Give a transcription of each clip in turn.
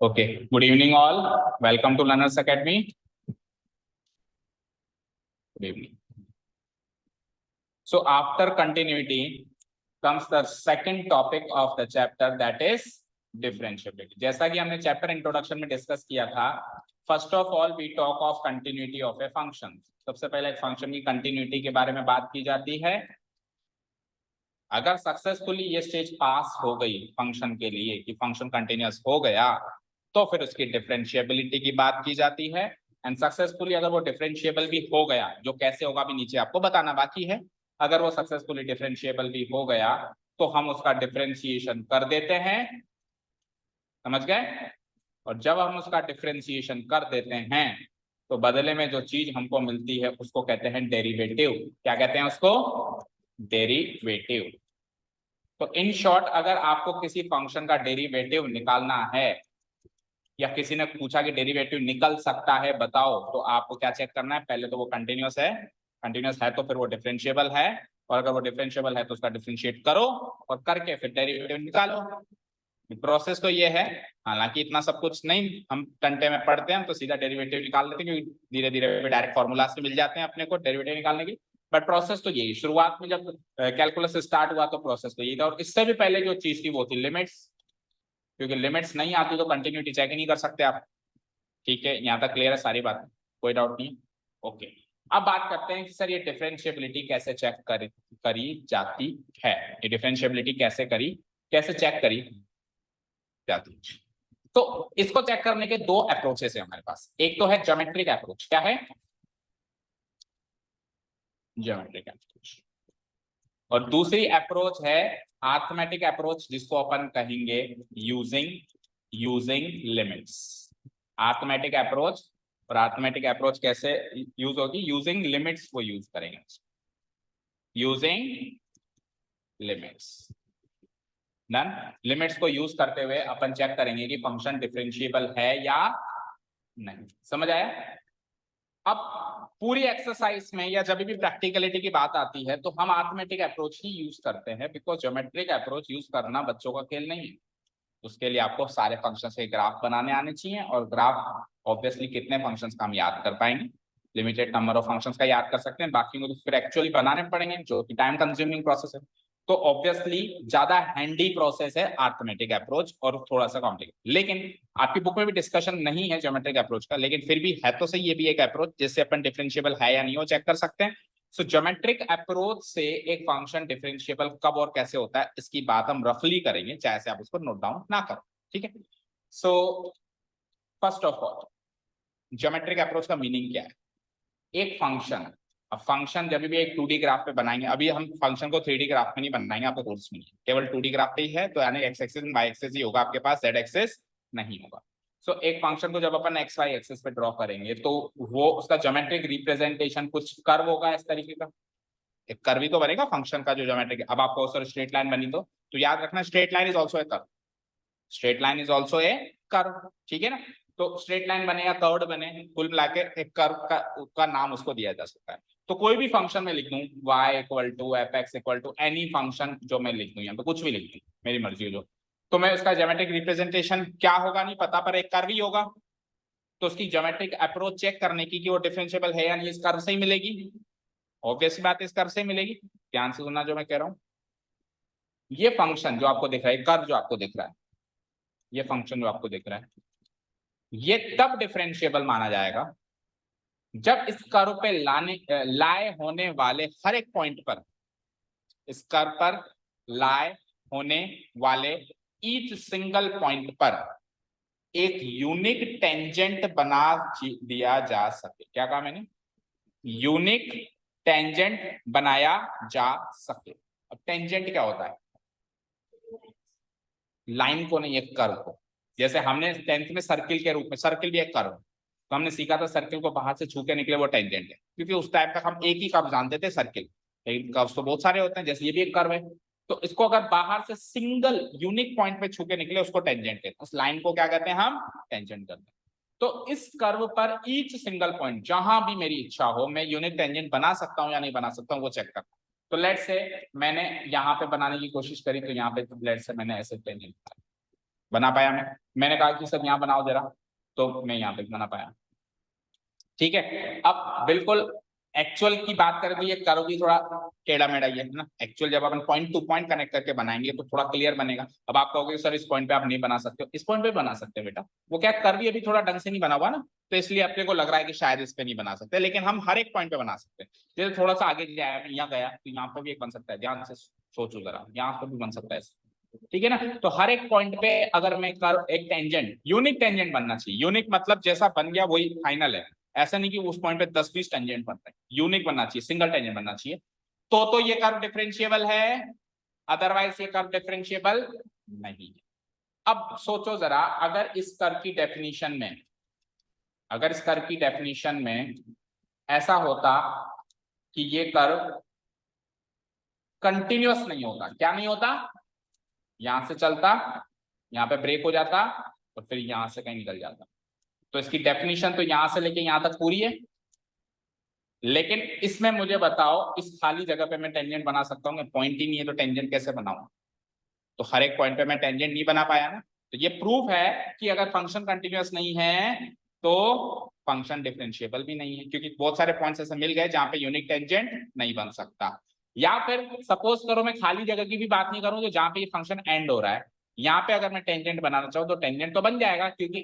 Okay, good evening all. Welcome to Learners Academy. Good evening. So after continuity comes the second topic of the chapter, that is differentiability. जैसा कि हमने chapter introduction में discuss किया था, first of all we talk of continuity of a function. सबसे पहले एक function की कंटिन्यूटी के बारे में बात की जाती है। अगर सक्सेसफुली ये स्टेज पास हो गई फंक्शन के लिए कि फंक्शन कंटिन्यूअस हो गया, तो फिर उसकी डिफरेंशिएबिलिटी की बात की जाती है। एंड सक्सेसफुली अगर वो डिफरेंशिएबल भी हो गया, जो कैसे होगा भी नीचे आपको बताना बाकी है, अगर वो सक्सेसफुली डिफरेंशिएबल भी हो गया तो हम उसका डिफरेंशिएशन कर देते हैं, समझ गए। और जब हम उसका डिफरेंशिएशन कर देते हैं तो बदले में जो चीज हमको मिलती है उसको कहते हैं डेरिवेटिव। क्या कहते हैं उसको? डेरिवेटिव। तो इन शॉर्ट, अगर आपको किसी फंक्शन का डेरिवेटिव निकालना है या किसी ने पूछा कि डेरिवेटिव निकल सकता है बताओ, तो आपको क्या चेक करना है? पहले तो वो कंटिन्यूअस है, कंटिन्यूअस है तो फिर वो डिफरेंशिएबल है, और अगर वो डिफरेंशिएबल है तो उसका डिफरेंशिएट करो और करके फिर डेरिवेटिव निकालो। प्रोसेस तो ये है। हालांकि इतना सब कुछ नहीं हम घंटे में पढ़ते हैं, हम तो सीधा डेरिवेटिव निकाल लेते हैं क्योंकि धीरे धीरे डायरेक्ट फॉर्मूलाज से मिल जाते हैं अपने को डेरिवेटिव निकालने की। बट प्रोसेस तो यही, शुरुआत में जब कैलकुलस स्टार्ट हुआ तो प्रोसेस तो यही था। और इससे भी पहले जो चीज थी वो थी लिमिट्स, क्योंकि लिमिट्स नहीं आती तो कंटिन्यूटी चेक ही नहीं कर सकते आप। ठीक है, यहाँ तक क्लियर है सारी बात, कोई डाउट नहीं? ओके, अब बात करते हैं कि सर ये डिफरेंशिएबिलिटी कैसे चेक करी जाती है। ये डिफरेंशिएबिलिटी कैसे चेक करी जाती। तो इसको चेक करने के दो अप्रोचेस है हमारे पास। एक तो है ज्योमेट्रिक अप्रोच। क्या है? Geometric approach. और दूसरी अप्रोच है अरिथमेटिक अप्रोच, जिसको अपन कहेंगे यूजिंग लिमिट्स। अरिथमेटिक अप्रोच, और अरिथमेटिक अप्रोच कैसे यूज होगी? यूजिंग लिमिट्स को यूज करेंगे। Using limits, done. लिमिट्स को यूज करते हुए अपन चेक करेंगे कि फंक्शन डिफरेंशिएबल है या नहीं। समझ आया? अब पूरी एक्सरसाइज में या जब भी प्रैक्टिकलिटी की बात आती है तो हम अरिथमेटिक अप्रोच ही यूज करते हैं, बिकॉज ज्योमेट्रिक अप्रोच यूज करना बच्चों का खेल नहीं है। उसके लिए आपको सारे फंक्शंस के ग्राफ बनाने आने चाहिए, और ग्राफ ऑब्वियसली कितने फंक्शंस का हम याद कर पाएंगे? लिमिटेड नंबर ऑफ फंक्शंस का याद कर सकते हैं, बाकी को तो फिर एक्चुअली बनाने पड़ेंगे, जो कि टाइम कंज्यूमिंग प्रोसेस है। तो ऑब्वियसली ज्यादा हैंडी प्रोसेस है अरिथमेटिक अप्रोच, और थोड़ा सा कॉम्प्लिकेटेड। लेकिन आपकी बुक में भी डिस्कशन नहीं है ज्योमेट्रिक अप्रोच का, लेकिन फिर भी है तो सही, ये भी एक अप्रोच जिससे अपन डिफरेंशिएबल है या नहीं हो चेक कर सकते हैं। सो ज्योमेट्रिक अप्रोच से एक फंक्शन डिफरेंशिएबल कब और कैसे होता है इसकी बात हम रफली करेंगे, चाहे से आप उसको नोट डाउन ना करो। ठीक है, so first of all geometric approach का मीनिंग क्या है? एक फंक्शन, अब फंक्शन जब भी एक 2D ग्राफ पे बनाएंगे, अभी हम फंक्शन को 3D ग्राफ में नहीं बनाएंगे आपके कोर्स में, केवल 2D ग्राफ पे ही है, तो यानी एक्स एक्सिस वाई एक्सिस ही होगा आपके पास, जेड एक्सिस नहीं होगा। सो एक फंक्शन को जब अपन एक्स वाई एक्सिस पे ड्रॉ करेंगे तो वो उसका ज्योमेट्रिक रिप्रेजेंटेशन कुछ कर्व होगा इस तरीके का। एक कर्व ही तो बनेगा फंक्शन का जो ज्योमेट्रिक। अब आपको सर स्ट्रेट लाइन बनी तो याद रखना straight line is also a curve, straight line is also a curve. ठीक है ना? तो स्ट्रेट लाइन बने या कर्व बने, कुल मिलाकर एक कर्व का नाम उसको दिया जा सकता है। तो कोई भी फंक्शन में लिख दूं y equal to f x equal to any function जो मैं लिख दूं, यहाँ पे कुछ भी लिख दूं, मेरी मर्जी है जो, तो मैं उसका ज्योमेट्रिक रिप्रेजेंटेशन क्या होगा नहीं पता, पर एक कर्व ही होगा। तो उसकी ज्योमेट्रिक अप्रोच चेक करने की कि वो डिफरेंशिएबल है या नहीं, इस कर्व से ही मिलेगी। ऑब्वियस बात है, इस कर्व से मिलेगी। ध्यान से सुनना जो मैं कह रहा हूं। ये फंक्शन जो आपको दिख रहा है, कर्व जो आपको दिख रहा है, ये फंक्शन जो आपको दिख रहा है, ये तब डिफरेंशिएबल माना जाएगा जब इस कर्व पे लाए होने वाले हर एक पॉइंट पर, इस कर्व पर लाए होने वाले ईच सिंगल पॉइंट पर एक यूनिक टेंजेंट बना दिया जा सके। क्या कहा मैंने? यूनिक टेंजेंट बनाया जा सके। अब टेंजेंट क्या होता है? लाइन को नहीं, एक कर्व को। जैसे हमने 10th में सर्किल के रूप में, सर्किल भी एक कर्व, तो हमने सीखा था सर्किल को बाहर से छू के निकले वो टेंजेंट है, क्योंकि उस टाइम तक हम एक ही कर्व जानते थे सर्किल, लेकिन कर्व तो बहुत सारे होते हैं, जैसे ये भी एक कर्व है। तो इसको अगर बाहर से सिंगल यूनिक पॉइंट पे छू के निकले उसको टेंजेंट कहते हैं, उस लाइन को क्या कहते हैं हम? टेंजेंट कहते हैं। तो इस कर्व पर ईच सिंगल पॉइंट जहां भी मेरी इच्छा हो मैं यूनिक टेंजेंट बना सकता हूं या नहीं बना सकता हूं, वो चेक करता हूं। तो लेट्स से मैंने यहाँ पे बनाने की कोशिश करी, तो यहाँ पे लेट्स से मैंने ऐसे टेंजेंट, बना पाया मैंने कहा कि सर यहाँ बनाओ जरा, तो मैं यहाँ पे बना पाया। ठीक है, अब बिल्कुल एक्चुअल की बात करें तो ये कर्व भी थोड़ा टेढ़ा मेढ़ा ही है ना। एक्चुअल जब अपन पॉइंट टू पॉइंट कनेक्ट करके बनाएंगे तो थोड़ा क्लियर बनेगा। अब आप कहोगे सर इस पॉइंट पे आप नहीं बना सकते हो, इस पॉइंट पे बना सकते हो बेटा, वो क्या कर्व अभी थोड़ा ढंग से नहीं बना हुआ ना, तो इसलिए अपने को लग रहा है कि शायद इस पे नहीं बना सकते, लेकिन हम हर एक पॉइंट पे बना सकते हैं। जैसे थोड़ा सा आगे जाए, यहाँ गया तो यहाँ पे भी एक बन सकता है, ध्यान से सोचो जरा, यहाँ पे भी बन सकता है, ठीक है ना। तो हर एक पॉइंट पे अगर मैं कर्व एक टेंजेंट, यूनिक टेंजेंट बनना चाहिए। यूनिक मतलब जैसा बन गया वही फाइनल है, ऐसा नहीं कि उस पॉइंट पे 10-20 टेंजेंट बनता है। यूनिक बनना चाहिए, सिंगल टेंजेंट बनना चाहिए, तो ये कर्व डिफरेंशिएबल है, अदरवाइज ये कर्व डिफरेंशिएबल नहीं है। अब सोचो जरा, अगर इस कर्व की डेफिनेशन में, अगर इस कर्व की डेफिनेशन में ऐसा होता कि ये कर्व कंटिन्यूअस नहीं होता, क्या नहीं होता, यहां से चलता, यहाँ पे ब्रेक हो जाता और फिर यहां से कहीं निकल जाता, तो इसकी डेफिनेशन तो यहां से लेके यहां तक पूरी है। लेकिन इसमें मुझे बताओ, इस खाली जगह पे मैं टेंजेंट बना सकता हूँ? पॉइंट ही नहीं है तो टेंजेंट कैसे बनाऊं? तो हर एक पॉइंट पे मैं टेंजेंट नहीं बना पाया ना। तो ये प्रूफ है कि अगर फंक्शन कंटिन्यूअस नहीं है तो फंक्शन डिफरेंशिएबल भी नहीं है, क्योंकि बहुत सारे पॉइंट्स ऐसे मिल गए जहां पे यूनिक टेंजेंट नहीं बन सकता। या फिर सपोज करो मैं खाली जगह की भी बात नहीं करूं, तो जहां पे ये फंक्शन एंड हो रहा है, यहाँ पे अगर मैं टेंजेंट बनाना चाहूँ तो टेंजेंट तो बन जाएगा, क्योंकि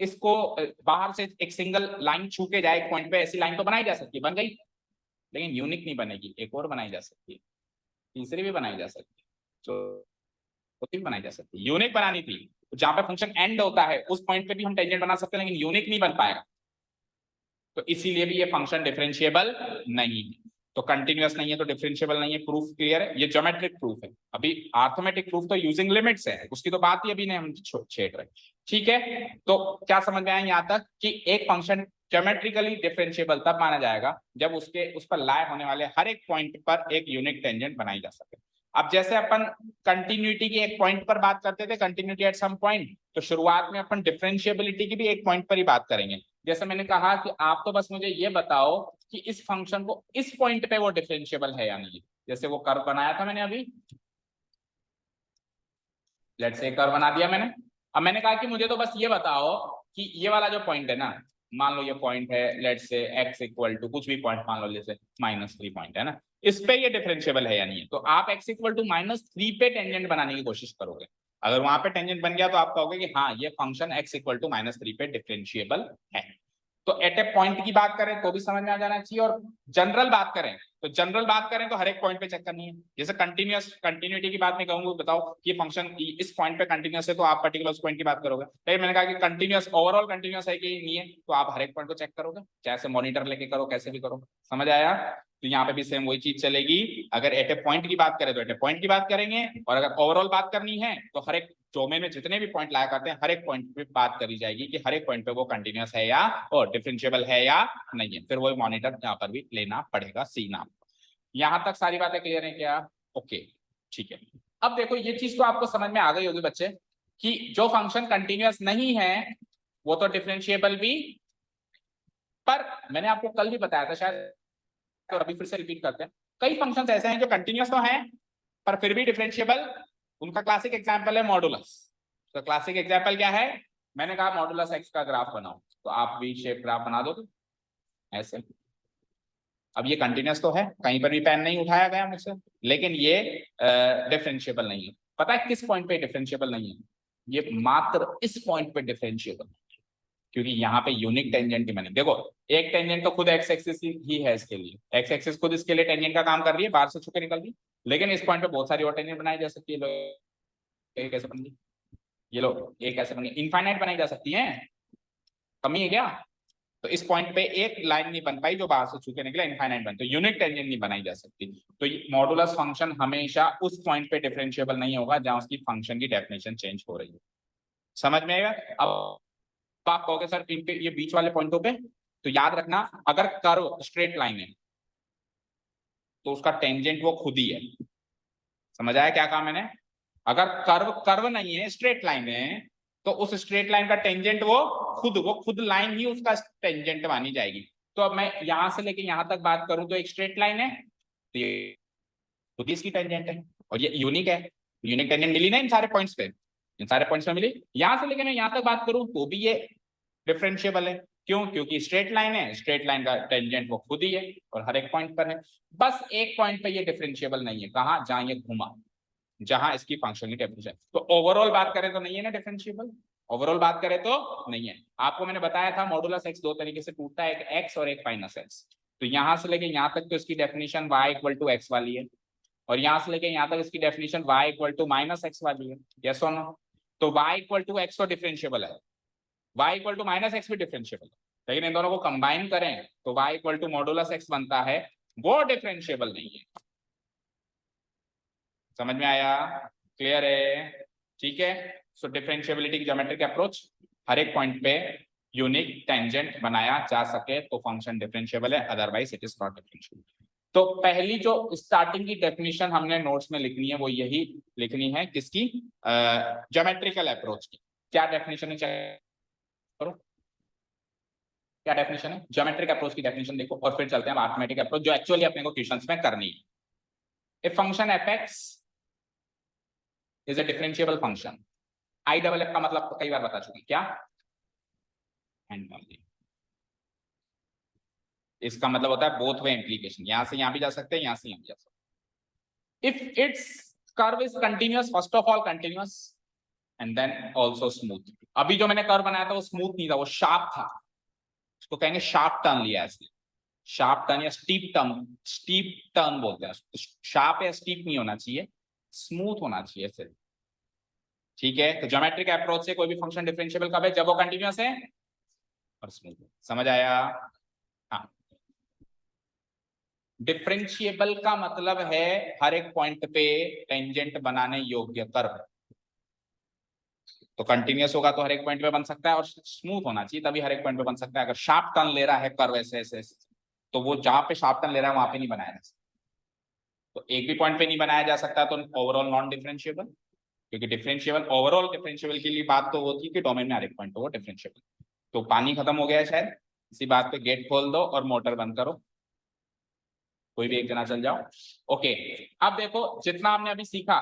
इसको बाहर से एक सिंगल लाइन छू के जाए एक पॉइंट पे, ऐसी लाइन तो बनाई जा सकती है, बन गई। लेकिन यूनिक नहीं बनेगी, एक और बनाई जा सकती है, तीसरी भी बनाई जा सकती है, चौथी भी बनाई जा सकती है। यूनिक बनानी थी, जहां पे फंक्शन एंड होता है उस पॉइंट पे भी हम टेंजेंट बना सकते हैं, लेकिन यूनिक नहीं बन पाएगा, तो इसीलिए भी ये फंक्शन डिफरेंशिएबल नहीं है। तो कंटिन्यूअस नहीं है तो डिफरेंशिएबल नहीं है, प्रूफ क्लियर है। ये ज्योमेट्रिक प्रूफ है, अभी अर्थमेटिक प्रूफ तो यूजिंग लिमिट्स है, उसकी तो बात ही अभी नहीं हम छेड़ रहे। ठीक है, तो क्या समझ में आया यहाँ तक कि एक फंक्शन ज्योमेट्रिकली डिफरेंशिएबल तब माना जाएगा जब उस पर लाए होने वाले हर एक पॉइंट पर एक यूनिक टेंजेंट बनाई जा सके। अब जैसे अपन कंटिन्यूटी की एक पॉइंट पर बात करते थे, कंटिन्यूटी एट सम पॉइंट, तो शुरुआत में अपन डिफरेंशिएबिलिटी की भी एक पॉइंट पर ही बात करेंगे। जैसे मैंने कहा कि आप तो बस मुझे ये बताओ कि इस फंक्शन को इस पॉइंट पे वो डिफरेंशिएबल है या नहीं। जैसे वो कर्व बनाया था मैंने अभी, लेट्स से कर्व बना दिया मैंने। अब मैंने कहा कि मुझे तो बस ये बताओ कि ये वाला जो पॉइंट है ना, मान लो ये पॉइंट है, let's say x equal to कुछ भी पॉइंट मान लो, जैसे -3 पॉइंट है ना, इस पे ये डिफरेंशिएबल है या नहीं है। तो आप x इक्वल टू -3 पे टेंजेंट बनाने की कोशिश करोगे। अगर वहां पे टेंजेंट बन गया तो आप कहोगे कि हाँ ये फंक्शन x इक्वल टू -3 पे डिफरेंशिएबल है। तो एट ए पॉइंट की बात करें तो भी समझ में आ जाना चाहिए, और जनरल बात करें तो हर एक पॉइंट पे चेक करनी है। जैसे कंटिन्यूटी की बात में कहूंगा, बताओ कि फंक्शन इस पॉइंट पे कंटिन्यूअस है तो आप पर्टिकुलर उस पॉइंट की बात करोगे। लेकिन मैंने कहा कि कंटिन्यूअस ओवरऑल कंटिन्यूअस है कि नहीं है, तो आप हर एक पॉइंट को चेक करोगे, चाहे मॉनिटर लेके करो, कैसे भी करो। समझ आया? तो यहाँ पे भी सेम वही चीज चलेगी। अगर एट ए पॉइंट की बात करें तो एट ए पॉइंट की बात करेंगे, और अगर ओवरऑल बात करनी है तो हर एक डोमेन में जितने भी पॉइंट लाया करते हैं हर एक पॉइंट पे बात करी जाएगी कि हर एक पॉइंट पे वो कंटिन्यूअस है या और डिफरेंशिएबल है या नहीं है। फिर वो मॉनिटर यहाँ पर भी लेना पड़ेगा, सीना। यहां तक सारी बातें क्लियर है क्या? ओके, ठीक है। अब देखो ये चीज तो आपको समझ में आ गई होगी बच्चे, कि जो फंक्शन कंटिन्यूअस नहीं है वो तो डिफरेंशिएबल भी, पर मैंने आपको कल भी बताया था शायद, तो अभी फिर से रिपीट करते हैं। कई फंक्शंस ऐसे हैं जो कंटिन्यूअस तो हैं पर फिर भी डिफरेंशिएबल। उनका क्लासिक एग्जांपल है मॉडुलस। तो क्लासिक एग्जांपल क्या है? मैंने कहा मॉडुलस एक्स का ग्राफ बनाओ, तो आप वी शेप ग्राफ बना दो ऐसे। अब ये कंटिन्यूअस तो है, कहीं पर भी पेन नहीं उठाया गया मुझसे, लेकिन ये डिफरेंशिएबल नहीं है। पता है किस पॉइंट पे डिफरेंशिएबल नहीं है? ये मात्र इस पॉइंट पे डिफरेंशिएबल, क्योंकि यहाँ पे यूनिक टेंजेंट ही बने। देखो एक टेंजेंट तो खुद एक्स एक्सिस ही है इसके लिए, एक्स एक्सिस खुद इसके लिए टेंजेंट का काम कर रही है, बाहर से छुके निकल रही है। लेकिन इस पॉइंट पे बहुत सारी और टेंजेंट बनाई जा सकती है। लो ये कैसे बन गई, ये लो ये कैसे बन गई, इनफाइनाइट बनाई जा सकती है, कमी है क्या? तो इस पॉइंट पे एक लाइन नहीं बन पाई जो बाहर से छूके निकला, इनफाइनाइट बन, तो यूनिक टेंजेंट नहीं बनाई जा सकती। तो मॉडुलस फंक्शन हमेशा उस पॉइंट पे डिफरेंशिएबल नहीं होगा जहां उसकी फंक्शन की डेफिनेशन चेंज हो रही है। समझ में आएगा? अब आप कहोगे सर इनके ये बीच वाले पॉइंटों पे, तो याद रखना अगर कर्व स्ट्रेट लाइन है तो उसका टेंजेंट वो खुद ही है। समझ आया क्या कहा मैंने? अगर कर्व कर्व नहीं है, स्ट्रेट लाइन है, तो उस स्ट्रेट लाइन का टेंजेंट वो खुद लाइन ही उसका टेंजेंट मानी जाएगी। तो अब मैं यहां से लेके यहां तक बात करूं तो एक स्ट्रेट लाइन है, तो ये खुद ही इसकी टेंजेंट है और ये यूनिक है। यूनिक टेंजेंट मिली ना इन सारे पॉइंट्स पे, इन सारे पॉइंट्स में मिली। यहां से लेकर मैं यहां तक बात करूं तो भी ये डिफरेंशिएबल है। क्यों? क्योंकि स्ट्रेट लाइन है, स्ट्रेट लाइन का टेंजेंट वो खुद ही है और हर एक पॉइंट पर है। बस एक पॉइंट पे ये डिफरेंशिएबल नहीं है, कहां? जहां ये घुमा, जहां इसकी फंक्शन की डेफिनेशन। तो ओवरऑल बात करें तो नहीं है ना डिफरेंशिएबल, ओवरऑल बात करें तो नहीं है। आपको मैंने बताया था मॉडुलस एक्स दो तरीके से टूटता है, एक एक्स और एक माइनस एक्स। तो यहां से लेके यहां तक तो इसकी definition y equal to x वाली है, और यहां से लेके यहां तक इसकी definition y equal to minus x वाली है। यस और नो? तो y इक्वल टू एक्स तो डिफरेंशिएबल है, y equal to minus x भी डिफरेंशिएबल है, लेकिन इन दोनों को कंबाइन करें तो y equal to modulus x बनता है, वो डिफरेंशिएबल नहीं है। समझ में आया? क्लियर है? ठीक है। सो डिफरेंशिएबिलिटी की ज्योमेट्रिक अप्रोच, हर एक पॉइंट पे यूनिक टेंजेंट बनाया जा सके तो फंक्शन डिफरेंशिएबल है, otherwise it is not differentiable. तो पहली जो स्टार्टिंग की डेफिनेशन हमने नोट्स में लिखनी है वो यही लिखनी है, किसकी? ज्योमेट्रिकल अप्रोच की। क्या डेफिनेशन है? करो, क्या डेफिनेशन है? ज्योमेट्रिक अप्रोच की डेफिनेशन देखो और फिर चलते हैं मैथमेटिक अप्रोच जो एक्चुअली अपने को क्वेश्चंस में करनी है। A function F x is a differentiable function. I double F का मतलब तो कई बार बता चुके, क्या? इसका मतलब होता है बोथ वे इंप्लीकेशन, यहां से यहां भी जा सकते हैं, यहां से यहां भी जा सकते हैं। If its curve is continuous, first of all continuous and then also smooth. अभी जो मैंने कर्व बनाया था वो स्मूथ नहीं था, वो शार्प था, उसको कहेंगे शार्प टर्न लिया है इसने। शार्प टर्न या स्टीप टर्न, स्टीप टर्न बोलते हैं। शार्प या स्टीप नहीं होना चाहिए, स्मूथ होना चाहिए सिर्फ। ठीक है, तो ज्योमेट्रिक अप्रोच से कोई भी फंक्शन डिफरेंशिएबल कब है? जब वो कंटिन्यूअस है और स्मूथ है। समझ आया? हाँ, डिफरेंशिएबल का मतलब है हर एक पॉइंट पे टेंजेंट बनाने योग्य कर्व। तो कंटिन्यूअस होगा तो हर एक पॉइंट पे बन सकता है, और स्मूथ होना चाहिए तभी हर एक पॉइंट पे बन सकता है। अगर शार्प टर्न ले रहा है कर्व ऐसे ऐसे तो वो जहां पे शार्प टर्न ले रहा है वहां पे नहीं बनाया जा सकता। तो एक भी पॉइंट पे नहीं बनाया जा सकता तो ओवरऑल नॉन डिफरेंशिएबल, क्योंकि डिफरेंशिएबल, ओवरऑल डिफरेंशिएबल के लिए बात तो होती है कि डोमेन में हर एक पॉइंट हो डिफरेंशिएबल। तो पानी खत्म हो गया है शायद, इसी बात पे गेट खोल दो और मोटर बंद करो, कोई भी एक जना चल जाओ। ओके, अब देखो जितना हमने अभी सीखा,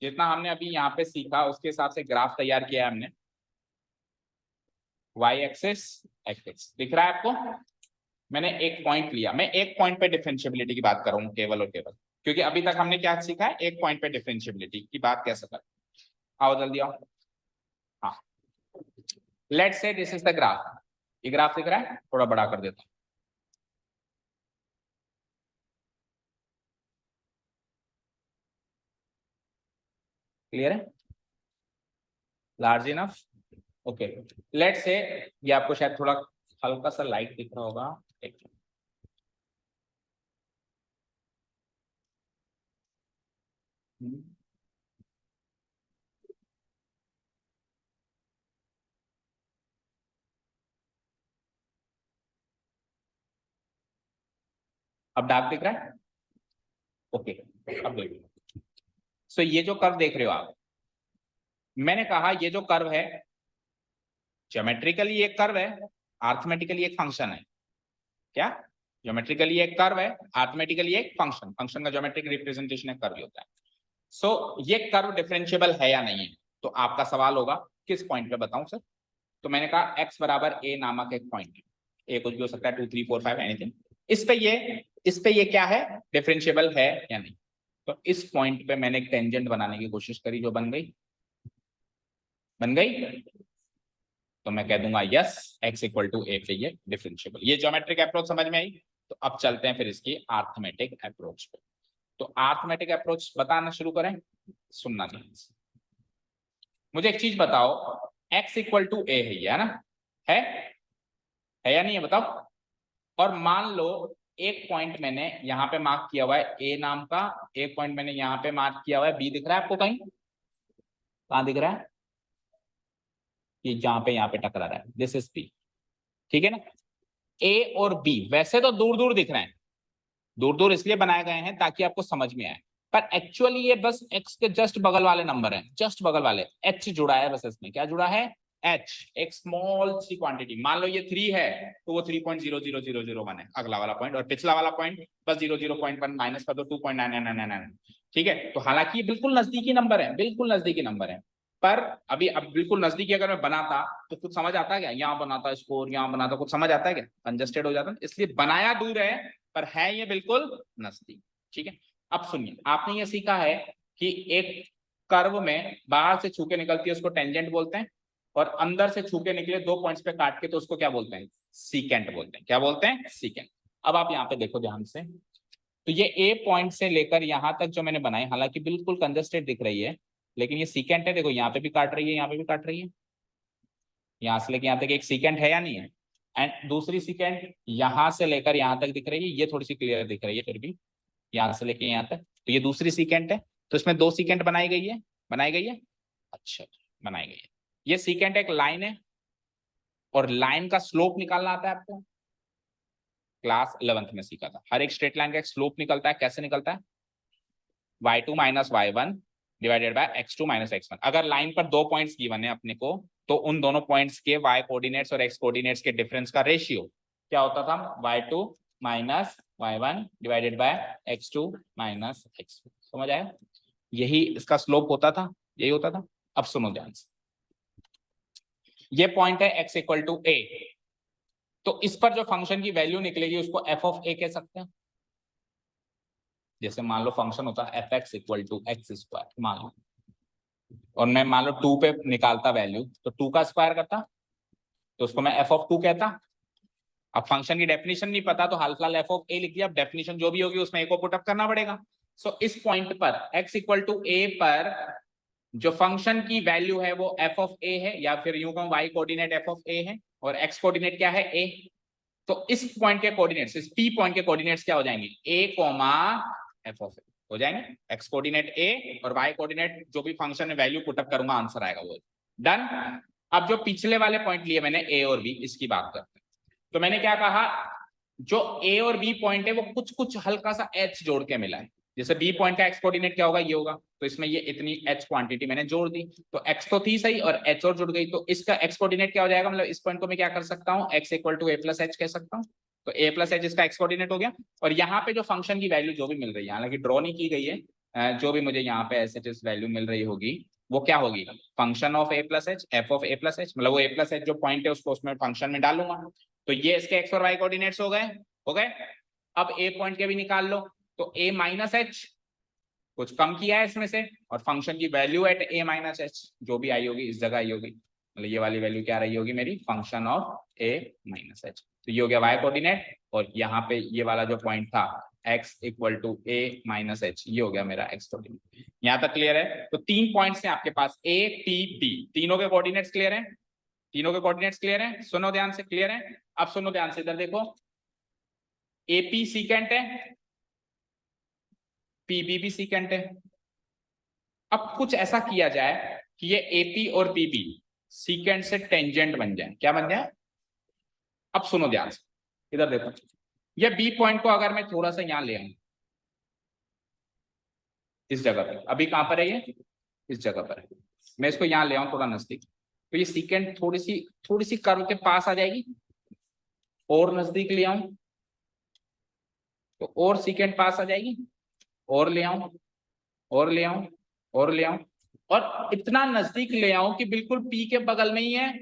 जितना हमने अभी यहाँ पे सीखा उसके हिसाब से ग्राफ तैयार किया है हमने। y एक्सिस एक्सिस दिख रहा है आपको? मैंने एक पॉइंट लिया, मैं एक पॉइंट पे डिफरेंशिएबिलिटी की बात कर रहा हूँ केवल और केवल, क्योंकि अभी तक हमने क्या सीखा है? एक पॉइंट पे डिफरेंशिएबिलिटी की बात कैसे करें। आओ जल्दी आओ। हाँ, let's say this is the graph. ये ग्राफ दिख रहा है? थोड़ा बड़ा कर देता हूँ। क्लियर है? Large enough? Okay, let's say ये आपको शायद थोड़ा हल्का सा लाइट दिख रहा होगा। एक अब डार्क दिख रहा है? ओके, अब देखिए। सो ये जो कर्व देख रहे हो आप, मैंने कहा ये जो कर्व है ज्योमेट्रिकली एक कर्व है, अर्थमेटिकली एक फंक्शन है। क्या? ज्योमेट्रिकली एक कर्व है, अर्थमेटिकली एक फंक्शन। फंक्शन का ज्योमेट्रिक रिप्रेजेंटेशन एक कर्व ही होता है। सो ये कर्व डिफरेंशिएबल है या नहीं है? तो आपका सवाल होगा किस पॉइंट पे बताऊं सर? तो मैंने कहा x बराबर a नामक एक पॉइंट, ए कुछ भी हो सकता है, 2 3 4 5 एनीथिंग। इस पे ये क्या है? डिफरेंशिएबल है या नहीं? तो इस पॉइंट पे मैंने एक टेंजेंट बनाने की कोशिश करी जो बन गई, बन गई। तो मैं कह दूंगा यस, x इक्वल टू ए पे ये डिफरेंशिएबल। ये ज्योमेट्रिक अप्रोच समझ में आई? तो अब चलते हैं फिर इसकी अर्थमेटिक अप्रोच पे। तो अर्थमेटिक अप्रोच बताना शुरू करें, सुनना चाहिए। मुझे एक चीज बताओ, x इक्वल टू ए है ये, है ना? है या नहीं है बताओ? और मान लो एक पॉइंट मैंने यहाँ पे मार्क किया हुआ है ए नाम का, एक पॉइंट मैंने यहाँ पे मार्क किया हुआ है बी। दिख रहा है आपको कहीं? कहाँ दिख रहा है? कि जहां पे यहाँ पे टकरा रहा है, दिस इज बी। ठीक है ना? ए और बी वैसे तो दूर दूर दिख रहे हैं, दूर दूर इसलिए बनाए गए हैं ताकि आपको समझ में आए, पर एक्चुअली ये बस एक्स के जस्ट बगल वाले नंबर हैं, जस्ट बगल वाले। एच जुड़ा है बस इसमें। क्या जुड़ा है? एच, एक स्मॉल सी क्वांटिटी। मान लो ये 3 है तो वो 3.00001 है अगला वाला पॉइंट, और पिछला वाला पॉइंट बस 0.01 माइनस कर दो 2.9999। ठीक है, तो हालांकि ये बिल्कुल नजदीकी नंबर है, बिल्कुल नजदीकी नंबर है, पर अभी अब बिल्कुल नजदीकी अगर मैं बनाता तो कुछ समझ आता है क्या, यहाँ बनाता स्कोर, यहाँ बनाता, कुछ समझ आता है क्या, कंजस्टेड हो जाता, इसलिए बनाया दूर है पर है ये बिल्कुल नजदीक। ठीक है, अब सुनिए, आपने ये सीखा है कि एक कर्व में बाहर से छूके निकलती है उसको टेंजेंट बोलते हैं, और अंदर से छूके निकले 2 पॉइंट्स पे काट के तो उसको क्या बोलते हैं, सीकेंट बोलते हैं। क्या बोलते हैं, सीकेंट। अब आप यहाँ पे देखो ध्यान से, तो ये ए पॉइंट से लेकर यहां तक जो मैंने बनाई, हालांकि बिल्कुल कंजस्टेड दिख रही है, लेकिन ये सीकेंट है। देखो यहाँ पे भी काट रही है, यहाँ पे भी काट रही है, यहाँ से लेकर यहाँ तक एक सीकेंट है या नहीं है। एंड दूसरी सीकेंट यहां से लेकर यहाँ तक दिख रही है, ये थोड़ी सी क्लियर दिख रही है फिर भी, यहाँ से लेकर यहाँ तक, तो ये दूसरी सीकेंट है। तो इसमें 2 सीकेंट बनाई गई है, बनाई गई है, अच्छा बनाई गई है। ये सीकेंट एक लाइन है, और लाइन का स्लोप निकालना आता है आपको, क्लास 11th में सीखा था। हर एक स्ट्रेट लाइन का एक स्लोप निकलता है, कैसे निकलता है, y2 minus y1 divided by x2 minus x1। अगर लाइन पर 2 पॉइंट्स गिवन है अपने को, तो उन दोनों पॉइंट्स के y कोऑर्डिनेट्स और x कोऑर्डिनेट्स के डिफरेंस का रेशियो क्या होता था, y2 minus y1 divided by x2 minus x1। समझ आया, यही इसका स्लोप होता था, यही होता था। अब सुनो ध्यान से, ये पॉइंट है x इक्वल टू a, तो इस पर जो फंक्शन की वैल्यू निकलेगी उसको f ऑफ a कह सकते हैं। जैसे मान लो फंक्शन होता है f x equal to x square मान लो, और मैं मान लो 2 पे निकालता वैल्यू, तो 2 का स्क्वायर करता, तो उसको मैं एफ ऑफ 2 कहता। अब फंक्शन की डेफिनेशन नहीं पता तो हाल फिलहाल एफ ऑफ ए लिख दिया, अब डेफिनेशन जो भी होगी उसमें ए को पुटअप करना पड़ेगा। सो इस पॉइंट पर x इक्वल टू ए पर जो फंक्शन की वैल्यू है वो एफ ऑफ ए है, या फिर यूं कहूं y कोऑर्डिनेट एफ ऑफ ए है और x कोऑर्डिनेट क्या है, a। तो इस पॉइंट के कोऑर्डिनेट्स, इस p पॉइंट के कोऑर्डिनेट्स क्या हो जाएंगे, a कॉमा एफ ऑफ ए हो जाएंगे। x कोऑर्डिनेट a और y कोऑर्डिनेट जो भी फंक्शन में वैल्यू पुटअप करूंगा आंसर आएगा वो, डन। अब जो पिछले वाले पॉइंट लिए मैंने a और b, इसकी बात करते हैं। तो मैंने क्या कहा, जो a और b पॉइंट है वो कुछ कुछ हल्का सा h जोड़ के मिला है। जैसे b पॉइंट का x कोऑर्डिनेट क्या होगा, ये होगा, तो इसमें ये इतनी h क्वांटिटी मैंने जोड़ दी, तो x तो थी सही और h और जुड़ गई, तो इसका x कोऑर्डिनेट क्या हो जाएगा, मतलब इस पॉइंट को मैं क्या कर सकता हूँ, x equal to a plus h कह सकता हूँ। तो a प्लस h इसका x कोऑर्डिनेट हो गया, और यहाँ पे जो फंक्शन की वैल्यू जो भी मिल रही है, हालांकि ड्रॉ नहीं की गई है, जो भी मुझे यहाँ पे एज इट इज वैल्यू मिल रही होगी वो क्या होगी, function of a plus h, f of a plus h, मतलब वो a प्लस h जो पॉइंट है उसको उसमें फंक्शन में डालूंगा। तो ये इसके x और y कोऑर्डिनेट्स हो गए, हो गए। अब a पॉइंट के भी निकाल लो, तो a माइनस h कुछ कम किया है इसमें से, और फंक्शन की value at a minus h जो भी आई होगी इस जगह आई होगी, मतलब ये वाली वैल्यू क्या रही होगी मेरी, function of a minus h। तो ये हो गया y कोऑर्डिनेट, और यहाँ पे ये वाला जो पॉइंट था x equal to a minus h, ये हो गया मेरा x कोऑर्डिनेट। यहाँ तक क्लियर है। तो 3 पॉइंट्स हैं आपके पास a p b, तीनों के कोऑर्डिनेट्स क्लियर हैं, तीनों के कोऑर्डिनेट्स क्लियर हैं, सुनो ध्यान से, क्लियर है। अब सुनो ध्यान से, इधर देखो, AP सीकेंट है, PB भी सीकेंट है। अब कुछ ऐसा किया जाए कि ये AP और PB सीकेंट से टेंजेंट बन जाए, क्या बन जाए। अब सुनो ध्यान से, इधर देखो, ये B पॉइंट को अगर मैं थोड़ा सा यहां ले आऊं, इस जगह पे, अभी कहां पर है ये, इस जगह पर है, मैं इसको यहां ले आऊं थोड़ा नजदीक, तो ये सीकेंट थोड़ी सी कर्व के पास आ जाएगी, और नजदीक ले आऊं तो और सीकेंट पास आ जाएगी, और ले आऊं, और ले आऊं, और ले आऊं, और इतना नजदीक ले आऊं कि बिल्कुल पी के बगल में ही है,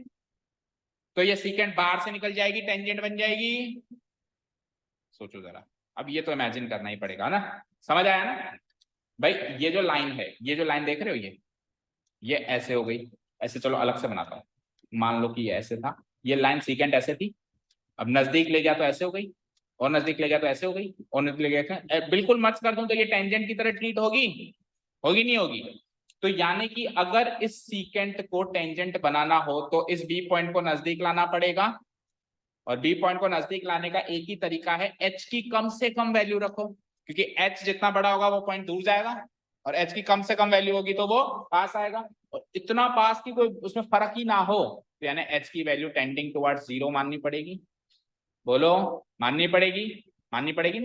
तो ये सीकेंट बाहर से निकल जाएगी, टेंजेंट बन जाएगी। सोचो जरा, अब ये तो इमेजिन करना ही पड़ेगा ना, समझ आया ना भाई। ये जो लाइन है, ये जो लाइन देख रहे हो, ये ऐसे हो गई, ऐसे चलो अलग से बनाता हूँ, मान लो कि ये ऐसे था, ये लाइन सीकेंट ऐसे थी, अब नजदीक ले गया तो ऐसे हो गई, और नजदीक ले गया तो ऐसे हो गई, और नजदीक ले गया बिल्कुल मर्ज कर दूं तो ये टेंजेंट की तरह ट्रीट होगी, होगी नहीं होगी। तो यानी कि अगर इस सीकेंट को टेंजेंट बनाना हो तो इस बी पॉइंट को नजदीक लाना पड़ेगा, और बी पॉइंट को नजदीक लाने का एक ही तरीका है, एच की कम से कम वैल्यू रखो, क्योंकि एच जितना बड़ा होगा वो पॉइंट दूर जाएगा, और एच की कम से कम वैल्यू होगी तो वो पास आएगा, और इतना पास की कोई उसमें फर्क ही ना हो, तो यानी एच की वैल्यू टेंडिंग टुवर्ड्स 0 माननी पड़ेगी। बोलो, माननी पड़ेगी, माननी पड़ेगी।